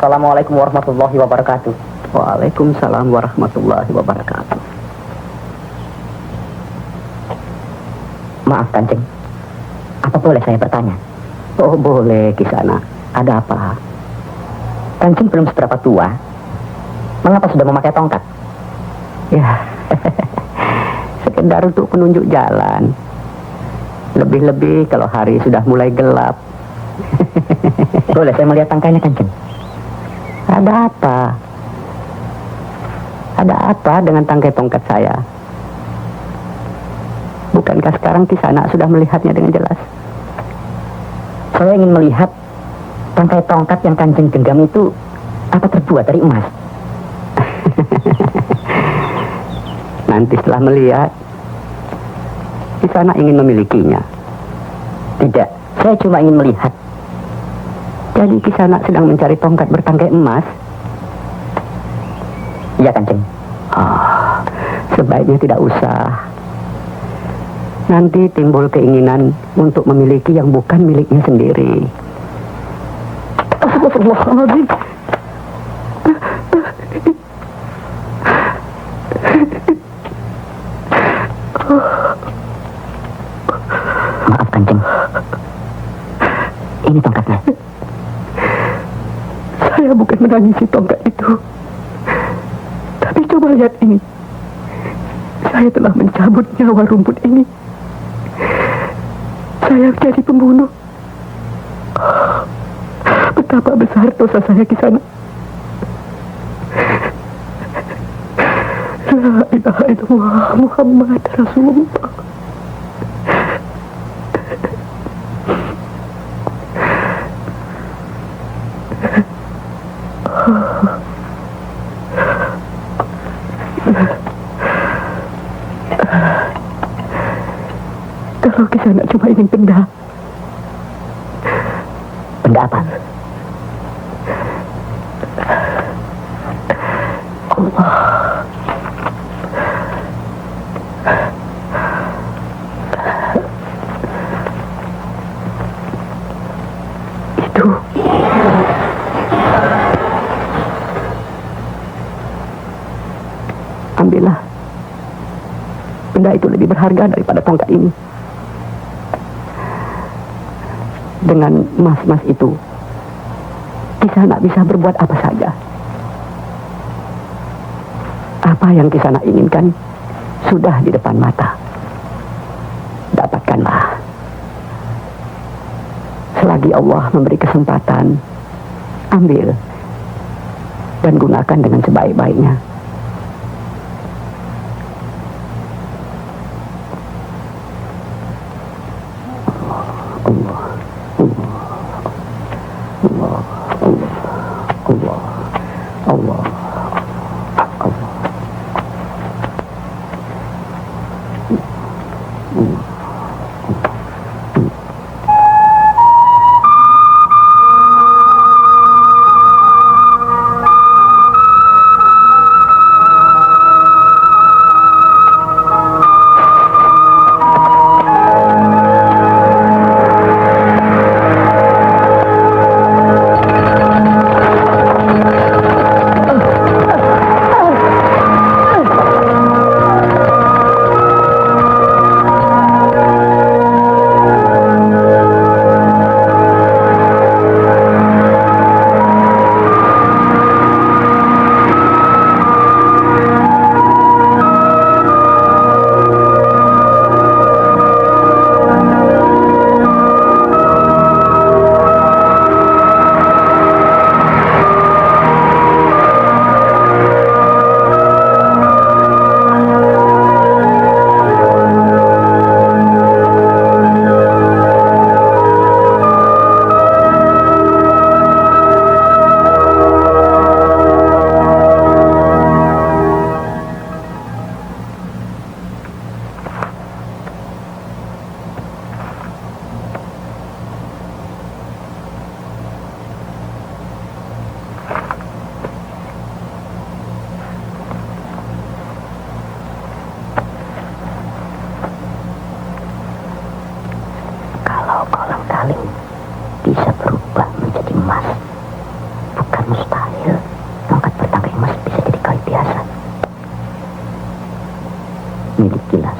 S1: Assalamualaikum warahmatullahi wabarakatuh. Waalaikumsalam warahmatullahi wabarakatuh. Maaf Kanjeng, apa boleh saya bertanya? Oh boleh Kisana, ada apa? Kanjeng belum seberapa tua, mengapa sudah memakai tongkat? Ya, sekedar untuk penunjuk jalan. Lebih-lebih kalau hari sudah mulai gelap. Boleh saya melihat tangkainya Kanjeng? Ada apa? Ada apa dengan tangkai tongkat saya? Bukankah sekarang Kisana sudah melihatnya dengan jelas? Saya ingin melihat tangkai tongkat yang Kanjeng genggam itu apa terbuat dari emas? Nanti setelah melihat, Kisana ingin memilikinya. Tidak, saya cuma ingin melihat. Jadi Kisana sedang mencari tongkat bertangkai emas? Iya Kanjeng. Sebaiknya tidak usah. Nanti timbul keinginan untuk memiliki yang bukan miliknya sendiri. Astagfirullahaladzim. Maaf Kanjeng. Ini tongkatnya. Saya bukan menangisi tongkat itu. Tapi coba lihat ini. Saya telah mencabut nyawa rumput ini. Saya jadi pembunuh. Betapa besar dosa saya Kisana. La ilaha illallah Muhammad Rasulullah. Kalau Kisana cuma ingin benda. Benda apa? Allah. Itu. Ambillah. Benda itu lebih berharga daripada tongkat ini. Dengan emas-emas itu, Kisana bisa berbuat apa saja. Apa yang Kisana inginkan sudah di depan mata. Dapatkanlah. Selagi Allah memberi kesempatan, ambil dan gunakan dengan sebaik-baiknya.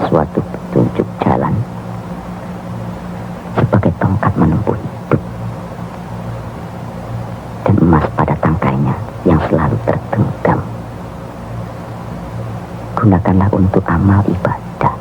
S4: suatu petunjuk jalan sebagai tongkat menempuh hidup, dan emas pada tangkainya yang selalu tergenggam. Gunakanlah untuk amal ibadah.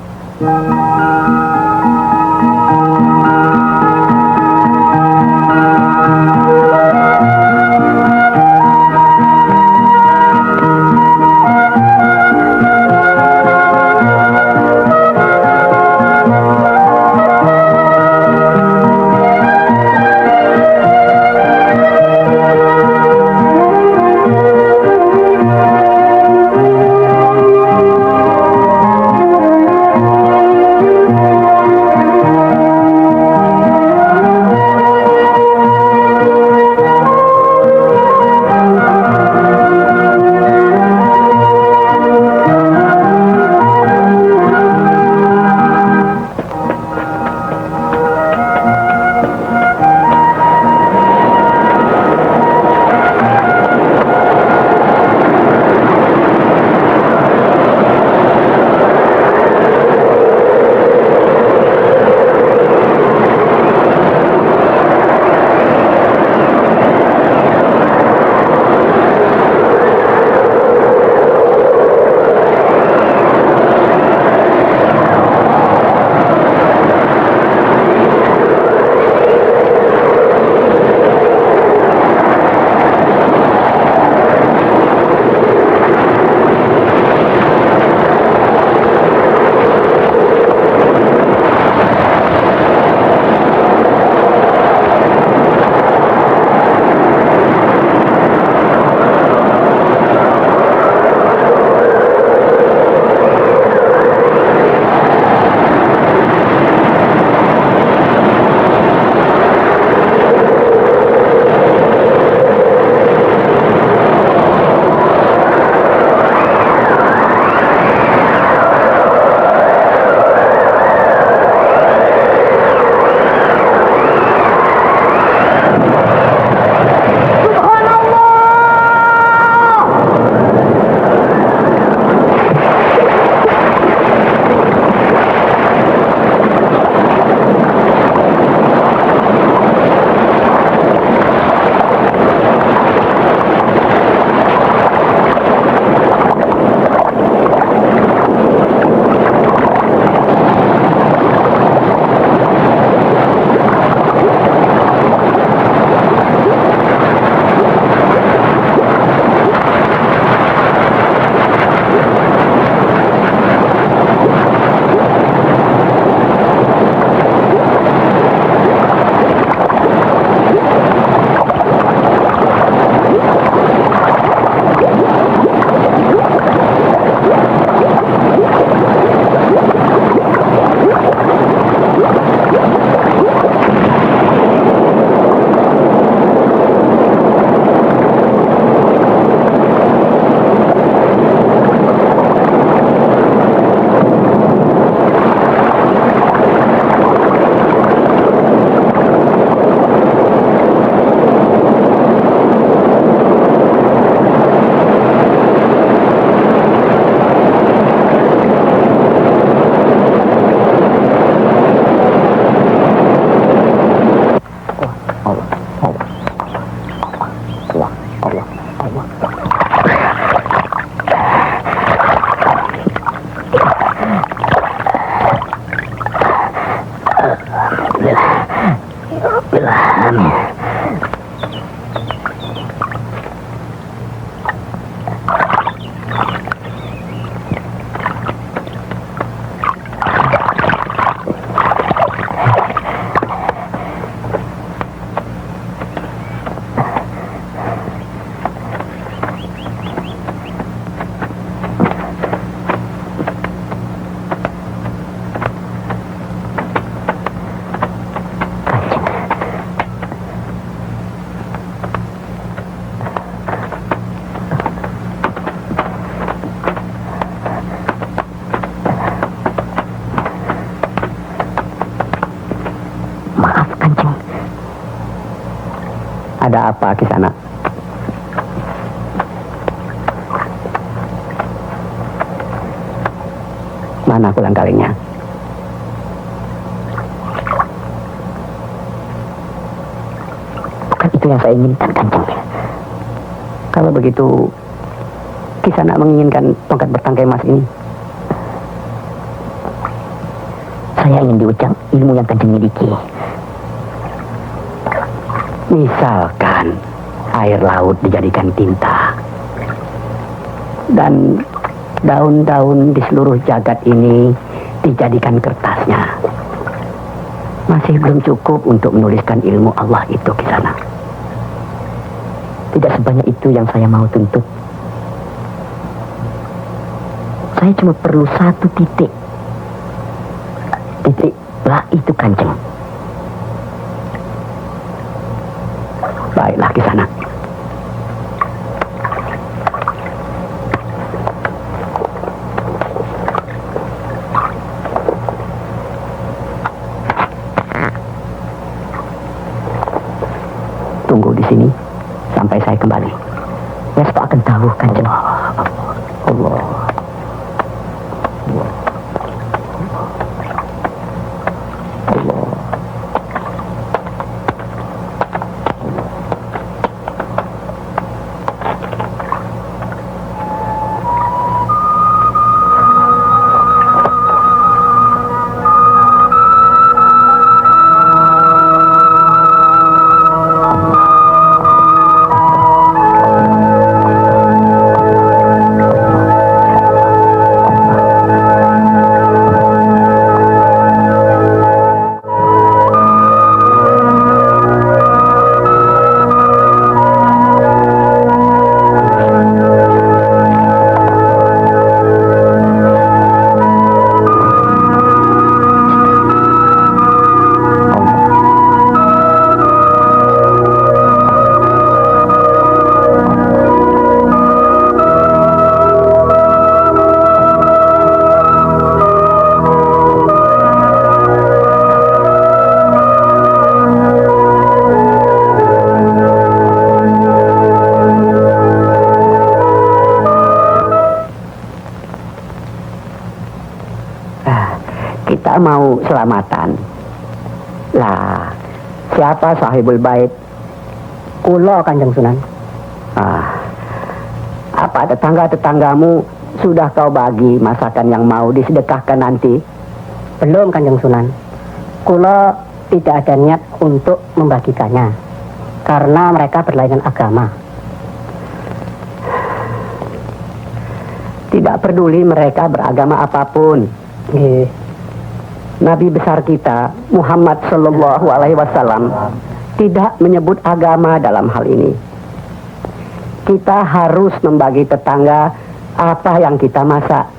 S1: Ada apa Kisana? sana pulang kalinya.
S4: Bukan itu yang saya inginkan, Kanjeng.
S1: Kalau begitu, Kisana menginginkan tongkat bertangkai emas ini.
S4: Saya ingin diucap ilmu yang Kanjeng miliki.
S1: Misalkan air laut dijadikan tinta, dan daun-daun di seluruh jagat ini dijadikan kertasnya. Masih belum cukup untuk menuliskan ilmu Allah itu, Kisana.
S4: Tidak sebanyak itu yang saya mau tuntut. Saya cuma perlu satu titik. Titik lah itu, Kanjeng.
S1: Baiklah, Kisana. Tunggu di sini sampai saya kembali.
S4: Besok akan tahu, Kanjeng.
S1: Allah. Kita mau selamatan. Lah, siapa sahibul bait?
S3: Kulo, Kanjeng Sunan.
S1: Apa tetangga-tetanggamu sudah kau bagi masakan yang mau disedekahkan nanti?
S3: Belum, Kanjeng Sunan. Kulo tidak ada niat untuk membagikannya, karena mereka berlainan agama.
S1: Tidak peduli mereka beragama apapun. Nabi besar kita, Muhammad Sallallahu Alaihi Wasallam, tidak menyebut agama dalam hal ini. Kita harus membagi tetangga apa yang kita masak.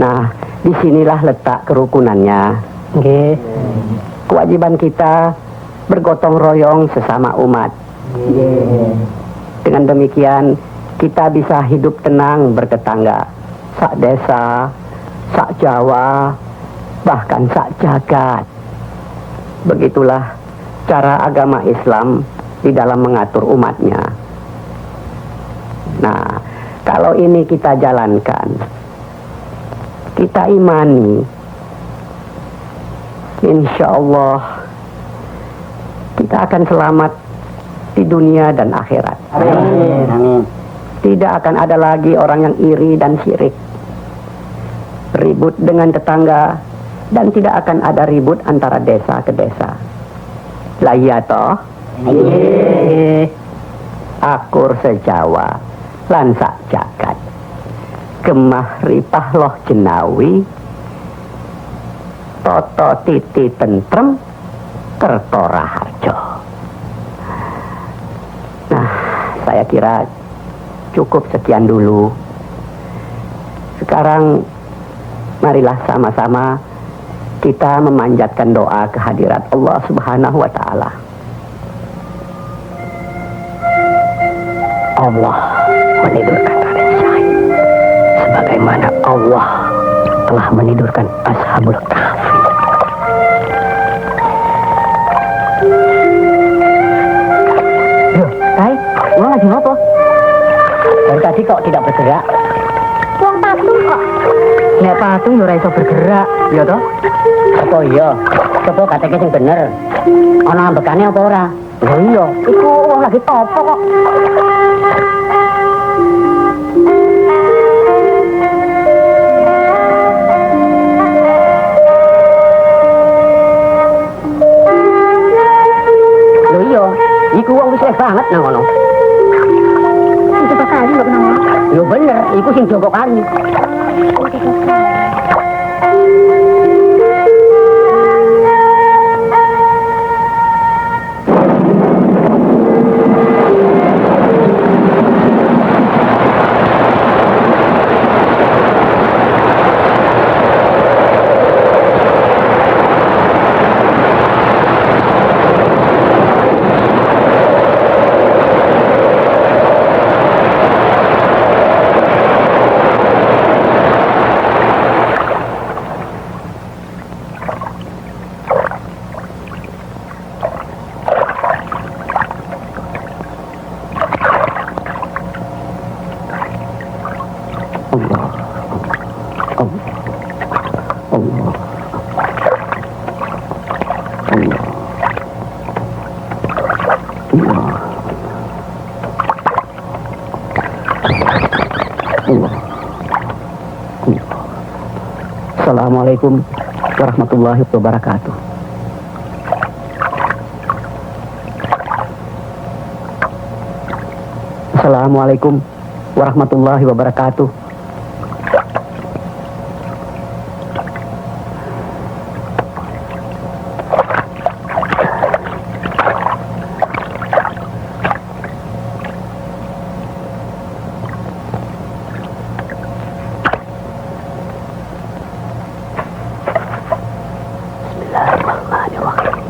S1: Nah, disinilah letak kerukunannya. Kewajiban kita bergotong royong sesama umat. Dengan demikian, kita bisa hidup tenang bertetangga. Sak desa, sak Jawa, bahkan sak jagat. Begitulah cara agama Islam di dalam mengatur umatnya. Nah, kalau ini kita jalankan, kita imani, insya Allah kita akan selamat di dunia dan akhirat.
S3: Amin.
S1: Tidak akan ada lagi orang yang iri dan syirik, ribut dengan tetangga, dan tidak akan ada ribut antara desa ke desa. Lah iya toh? Akur sejawa lan sak jagat, gemah ripah loh jenawi, toto titi tentrem kerto raharjo. Nah, saya kira cukup sekian dulu. Sekarang marilah sama-sama kita memanjatkan doa kehadirat Allah Subhanahu wa Ta'ala. Allah menidurkan Raden Syahid sebagaimana Allah telah menidurkan Ashabul Kahfi. Loh, Kai, lo lagi ngopo? Dari tadi kok tidak bergerak?
S2: Wong patung
S3: Nek patung yo ora iso bergerak, ya toh?
S4: Apa iya? Coba katanya sing bener. Ana ambekane apa ora?
S3: Lho iya, iku wong lagi topo kok.
S4: Lho iya, iku wong wis banget nang ngono.
S2: Itu bakal nggak pernah ngomong.
S4: Yo bener, iku sing Joko Kali.
S1: Assalamualaikum warahmatullahi wabarakatuh. Assalamualaikum warahmatullahi wabarakatuh. Bismillahirrahmanirrahim.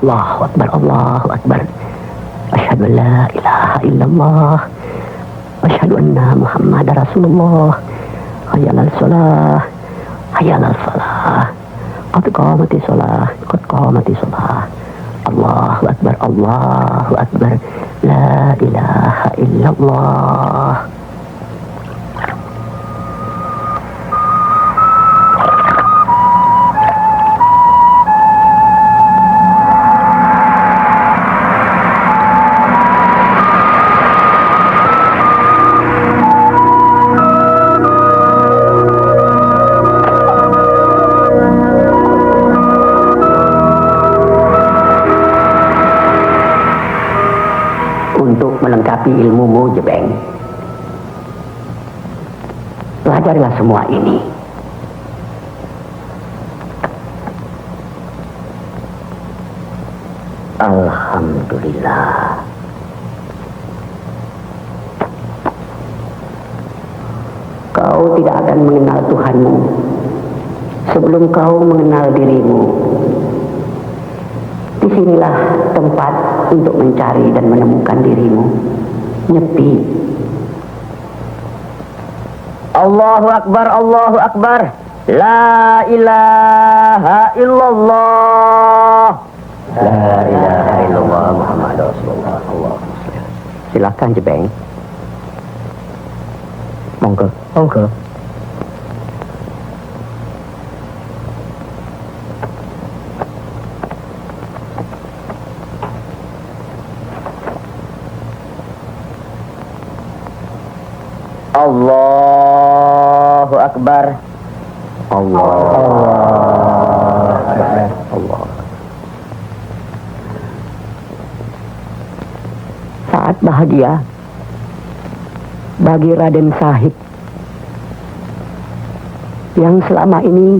S1: Allahu Akbar, Allahu Akbar. Asyhadu an la ilaha illallah. Asyhadu anna Muhammad Rasulullah. Hayya 'alal shalah. Hayya 'alal falah. Qad qamatis shalah. Qad qamatis shalah. Allahu Akbar, Allahu Akbar. La ilaha illallah. Untuk melengkapi ilmumu, Jebeng, pelajarilah semua ini. Alhamdulillah. Kau tidak akan mengenal Tuhanmu sebelum kau mengenal dirimu. Disinilah tempat untuk mencari dan menemukan dirimu. Nyepi. Allahu Akbar, Allahu Akbar. La ilaha illallah. La ilaha illallah Muhammad Rasulullah. Silakan, Jebeng. Monggo. Monggo. Allahu Akbar. Allahu Akbar. Allah. Saat bahagia bagi Raden Sahib yang selama ini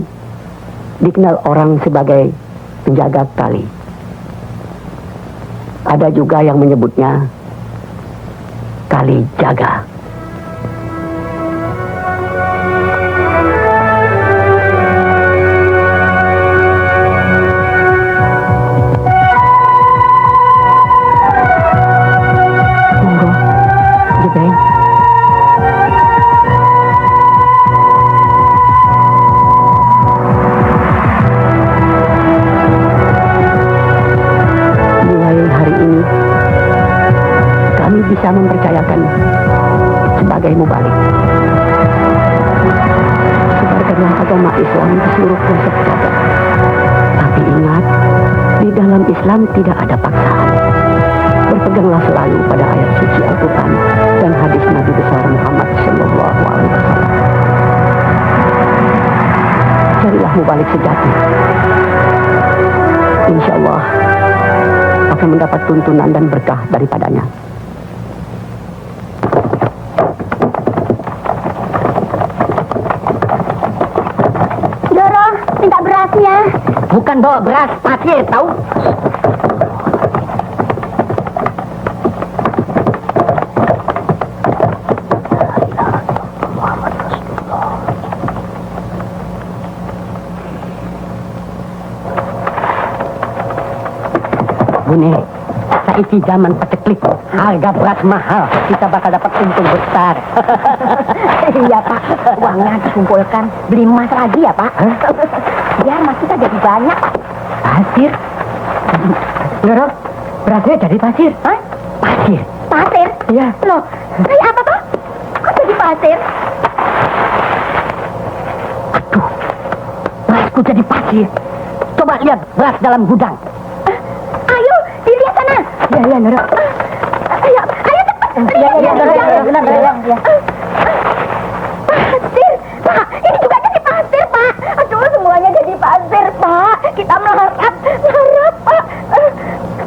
S1: dikenal orang sebagai penjaga tali. Ada juga yang menyebutnya Kali Jaga. Monggo, Jebeng. Mulai hari ini kami bisa mempercayakan sebagai mubalik. Sebarkanlah agama Islam ke seluruh pelosok jagat. Tapi ingat, di dalam Islam tidak ada paksaan. Berpeganglah selalu pada ayat suci Al-Quran dan hadis Nabi besar Muhammad Sallallahu Alaihi Wasallam. Carilah mubalik sejati. Insya Allah akan mendapat tuntunan dan berkah daripadanya.
S2: Doro, minta berasnya.
S3: Bukan bawa beras, pasir, tahu? Bune, saiki zaman paceklik, harga beras mahal, kita bakal dapat untung besar.
S2: Iya Pak, uangnya dikumpulkan, beli emas lagi ya Pak. Biar emas kita jadi banyak Pak.
S3: Pasir? Loro, berasnya jadi pasir?
S2: Hah?
S3: Pasir?
S2: Pasir?
S3: Iya.
S2: Loh, kayak apa Pak? Kok jadi pasir?
S3: Aduh, berasku jadi pasir. Coba lihat beras dalam gudang.
S2: Ayo, dilihat sana.
S3: Iya, iya, Loro.
S2: Ayo, ayo cepat.
S3: Iya.
S2: Pasir, Pak. Ini juga jadi pasir, Pak. Aduh, semuanya jadi pasir, Pak. Kita melarat, Pak.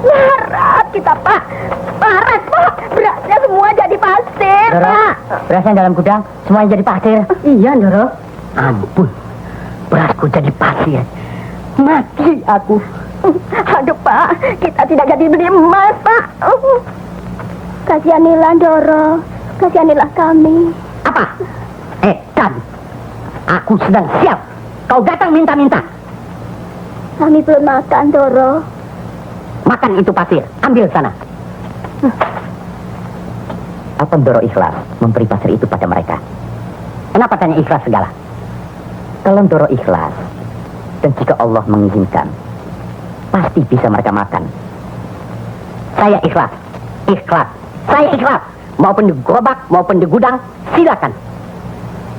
S2: Melarat kita, Pak. Melarat, Pak. Berasnya semua jadi pasir, Pak.
S3: Berasnya dalam gudang, semuanya jadi pasir. Iya, Loro. Ampun, berasku jadi pasir. Mati aku.
S2: Aduh, Pak. Kita tidak jadi beli emas, Pak. Kasihanilah, Doro. Kasihanilah kami.
S3: Apa? Dan aku sedang siap. Kau datang minta-minta.
S2: Kami belum makan, Doro.
S3: Makan itu pasir. Ambil sana.
S1: Apa Doro ikhlas memberi pasir itu pada mereka?
S3: Kenapa tanya ikhlas segala?
S1: Kalau Doro ikhlas, dan jika Allah mengizinkan, pasti bisa mereka makan.
S3: Saya ikhlas. Ikhlas. Saya ikhlas. Maupun di gerobak, maupun di gudang, silakan.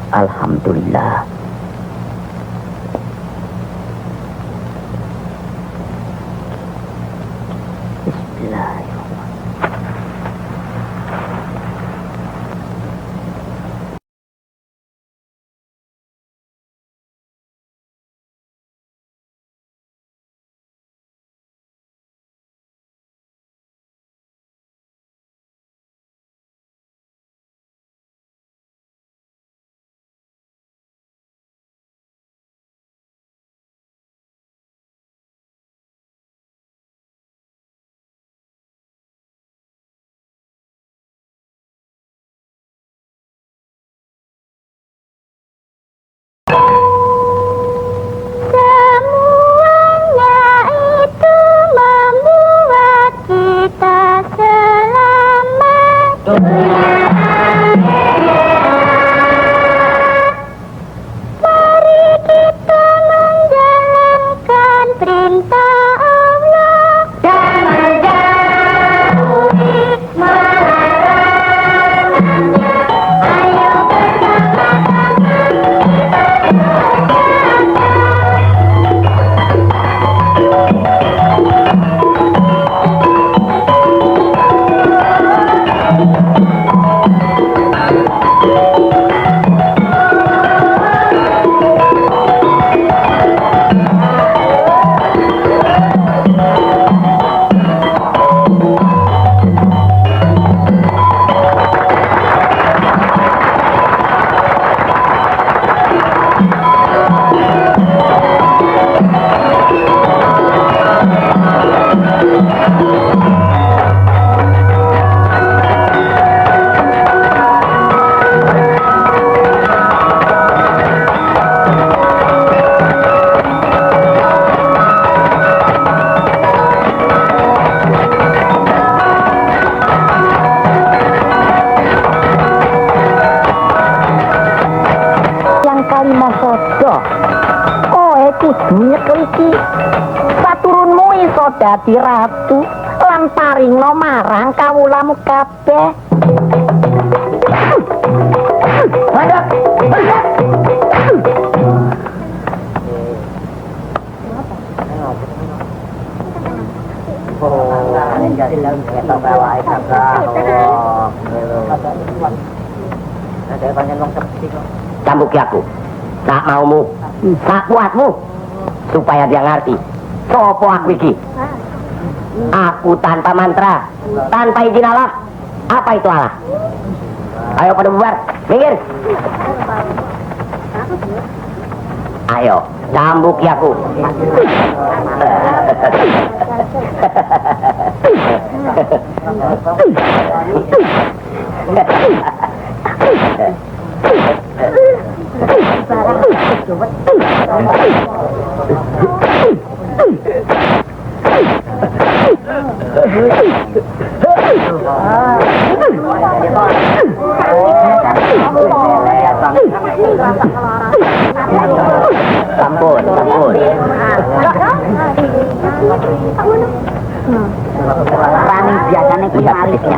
S1: Alhamdulillah. Bismillahirrahmanirrahim.
S2: Semuanya itu membuat kita selamat. Mari kita menjalankan perintah Allah dan menjauhi larangannya. Ayo bersama-sama.
S3: dadi ratu lan paringno marang kawulamu kabeh. Hadap.
S4: Cambuk aku. Tak maumu, tak kuatmu, supaya dia ngerti. Sopo aku iki? Aku tanpa mantra, tanpa izin Allah. Apa itu Allah? Ayo pada bubar, minggir. Ayo, cambuk aku. Sampun, sampun. Rani biasanya kemarisnya.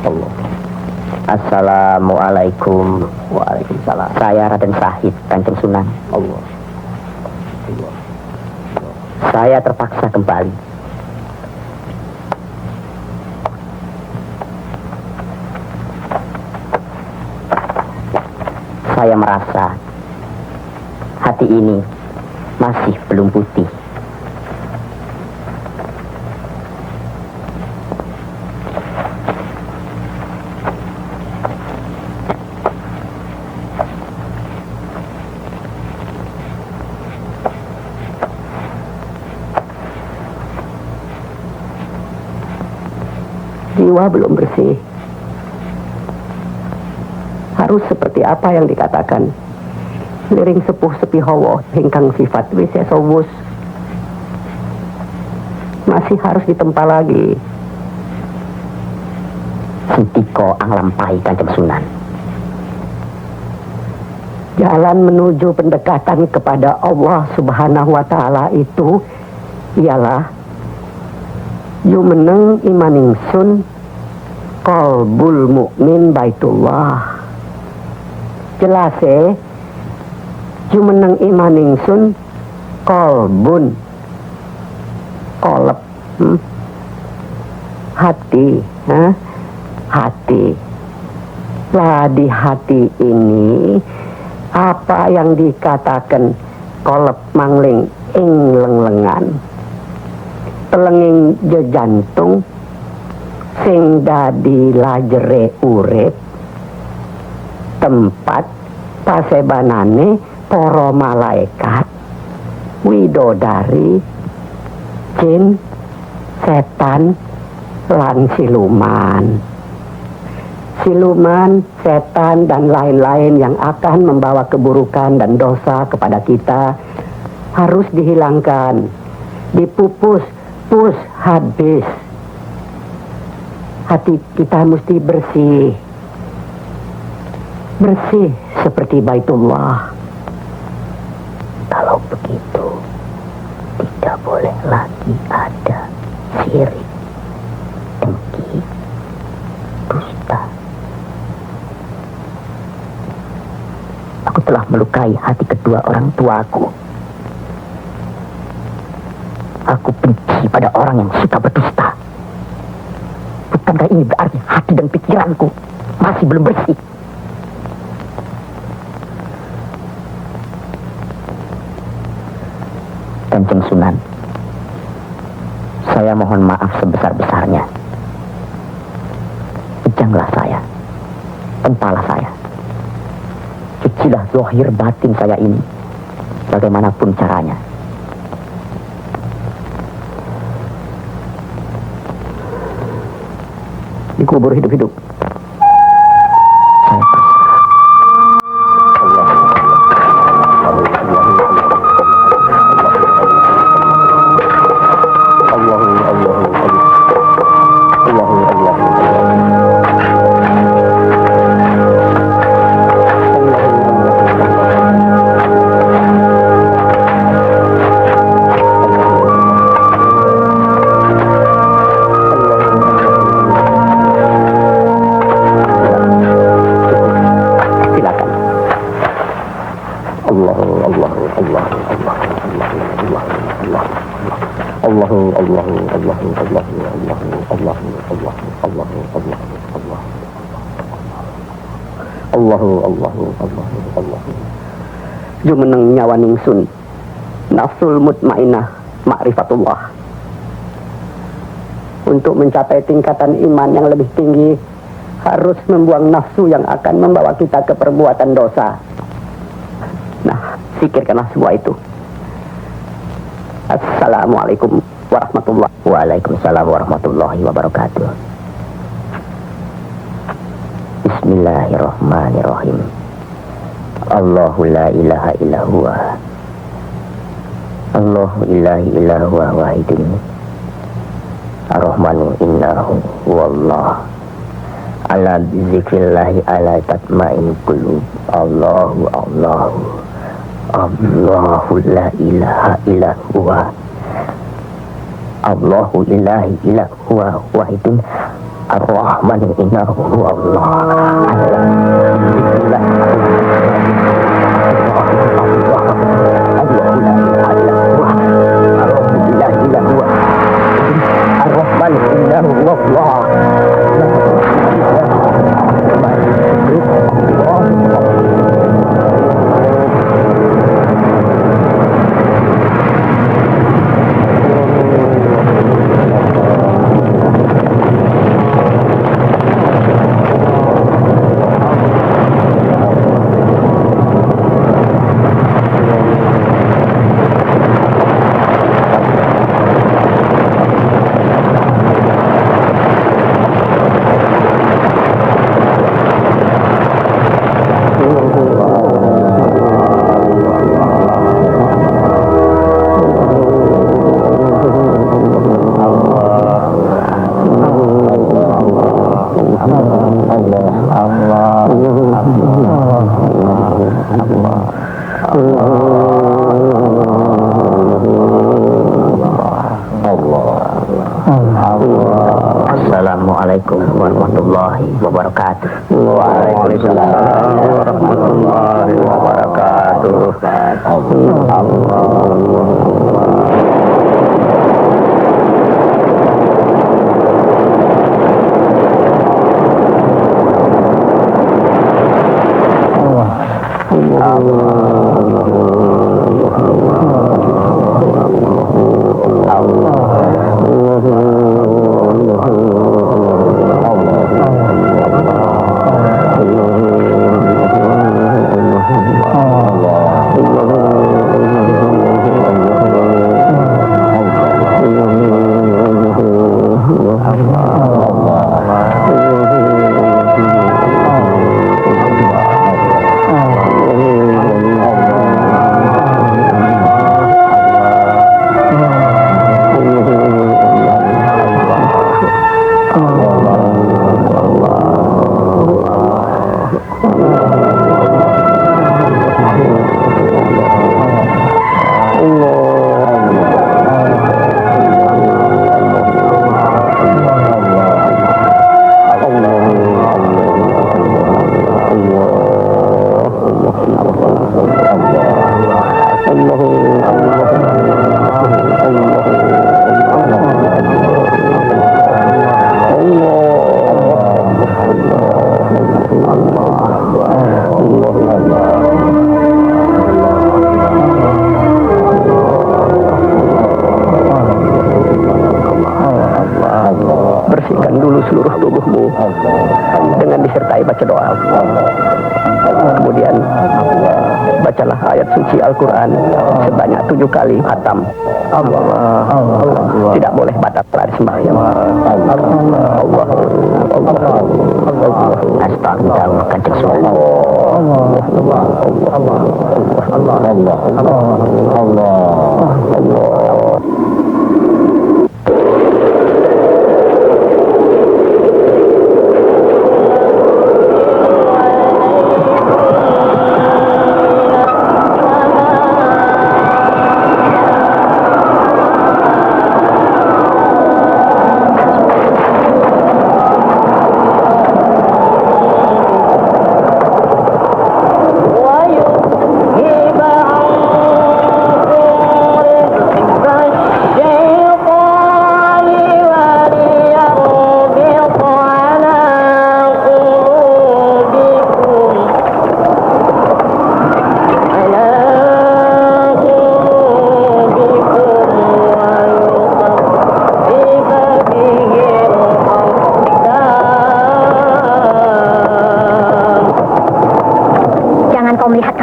S4: Allah. Assalamualaikum. Waalaikumsalam. Saya Raden Sahid, Kanjeng Sunan. Allah. Saya terpaksa kembali. Saya merasa hati ini masih belum putih. Jiwa belum bersih. Harus seperti apa yang dikatakan liring sepuh sepi hawa hingkang sifat wisesowus. Masih harus ditempa lagi. Sentiko anglampai Kanjeng Sunan. Jalan menuju pendekatan kepada Allah Subhanahu wa Ta'ala itu ialah yumeneng imaningsun qalbul mukmin baitullah. Jelas yumeneng imaningsun qalbun qalb hati, hati. Lah di hati ini apa yang dikatakan qalb mangling ing lenglengan telenging jejantung sing dadi lajere urip tempat pasebanane para malaikat widodari jin setan lan siluman setan dan lain-lain yang akan membawa keburukan dan dosa kepada kita harus dihilangkan, dipupus habis. Hati kita mesti bersih seperti Baitullah. Kalau begitu tidak boleh lagi ada syirik, dengki, dusta. Aku telah melukai hati kedua orang tuaku. Aku benci pada orang yang suka berdusta. Bukankah ini berarti hati dan pikiranku masih belum bersih? Kanjeng Sunan, saya mohon maaf sebesar-besarnya. Pejanglah saya, tempalah saya. Cucilah zahir batin saya ini, bagaimanapun caranya. Dikubur hidup-hidup.
S1: Jumeneng nyawa ningsun nafsul mutmainah ma'rifatullah. Untuk mencapai tingkatan iman yang lebih tinggi harus membuang nafsu yang akan membawa kita ke perbuatan dosa. Nah, pikirkanlah semua itu. Assalamualaikum warahmatullahi wabarakatuh.
S4: Waalaikumsalam warahmatullahi wabarakatuh. Bismillahirrahmanirrahim. Allahu la ilaha illa huwa. Allahu ilahi illa huwa wahidun. Ar-Rahmanu innahu huwallah. Ala bizikrillahi ala tatma'in qulub. Allahu Allahu. Allahu la ilaha illa huwa. Allahu ilahi illa huwa wahidun. Ar-Rahmanu innahu huwallah. Assalamualaikum warahmatullahi wabarakatuh.
S1: Waalaikumsalam warahmatullahi wabarakatuh. Bersihkan dulu seluruh tubuhmu dengan disertai baca doa. Kemudian bacalah ayat suci Al-Quran sebanyak 7 kali khatam. Tidak boleh batal dari sembahyang.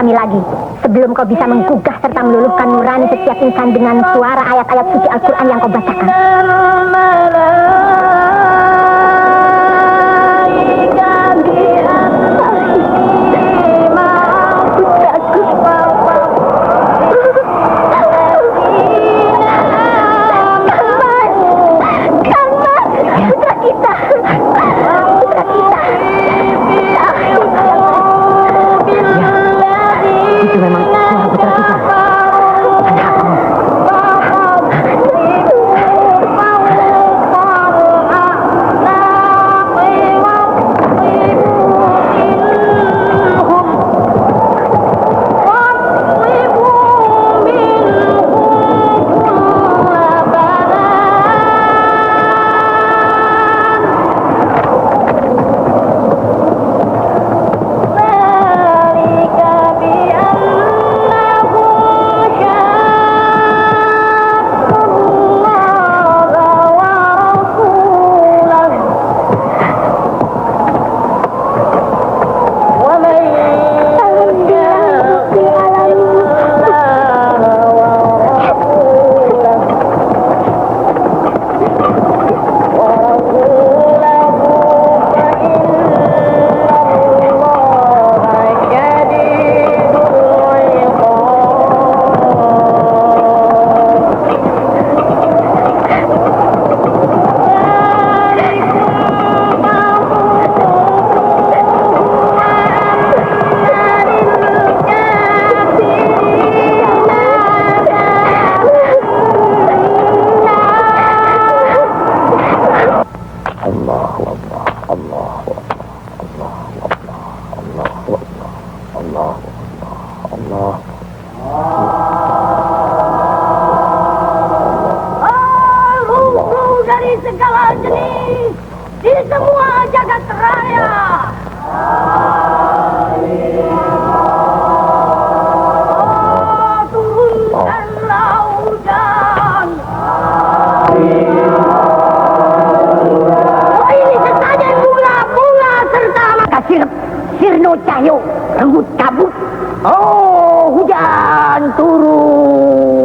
S2: kami lagi. Sebelum kau bisa menggugah serta meluluhkan nurani setiap insan dengan suara ayat-ayat suci Al-Quran yang kau bacakan.
S3: Itu memang suara putra kita. Ada apa?
S2: Dari segala jenis di semua jagat raya. Turunkanlah hujan. Ini sesajen bunga-bunga serta maka sirno cahyo rambut kabut. Oh, hujan turun.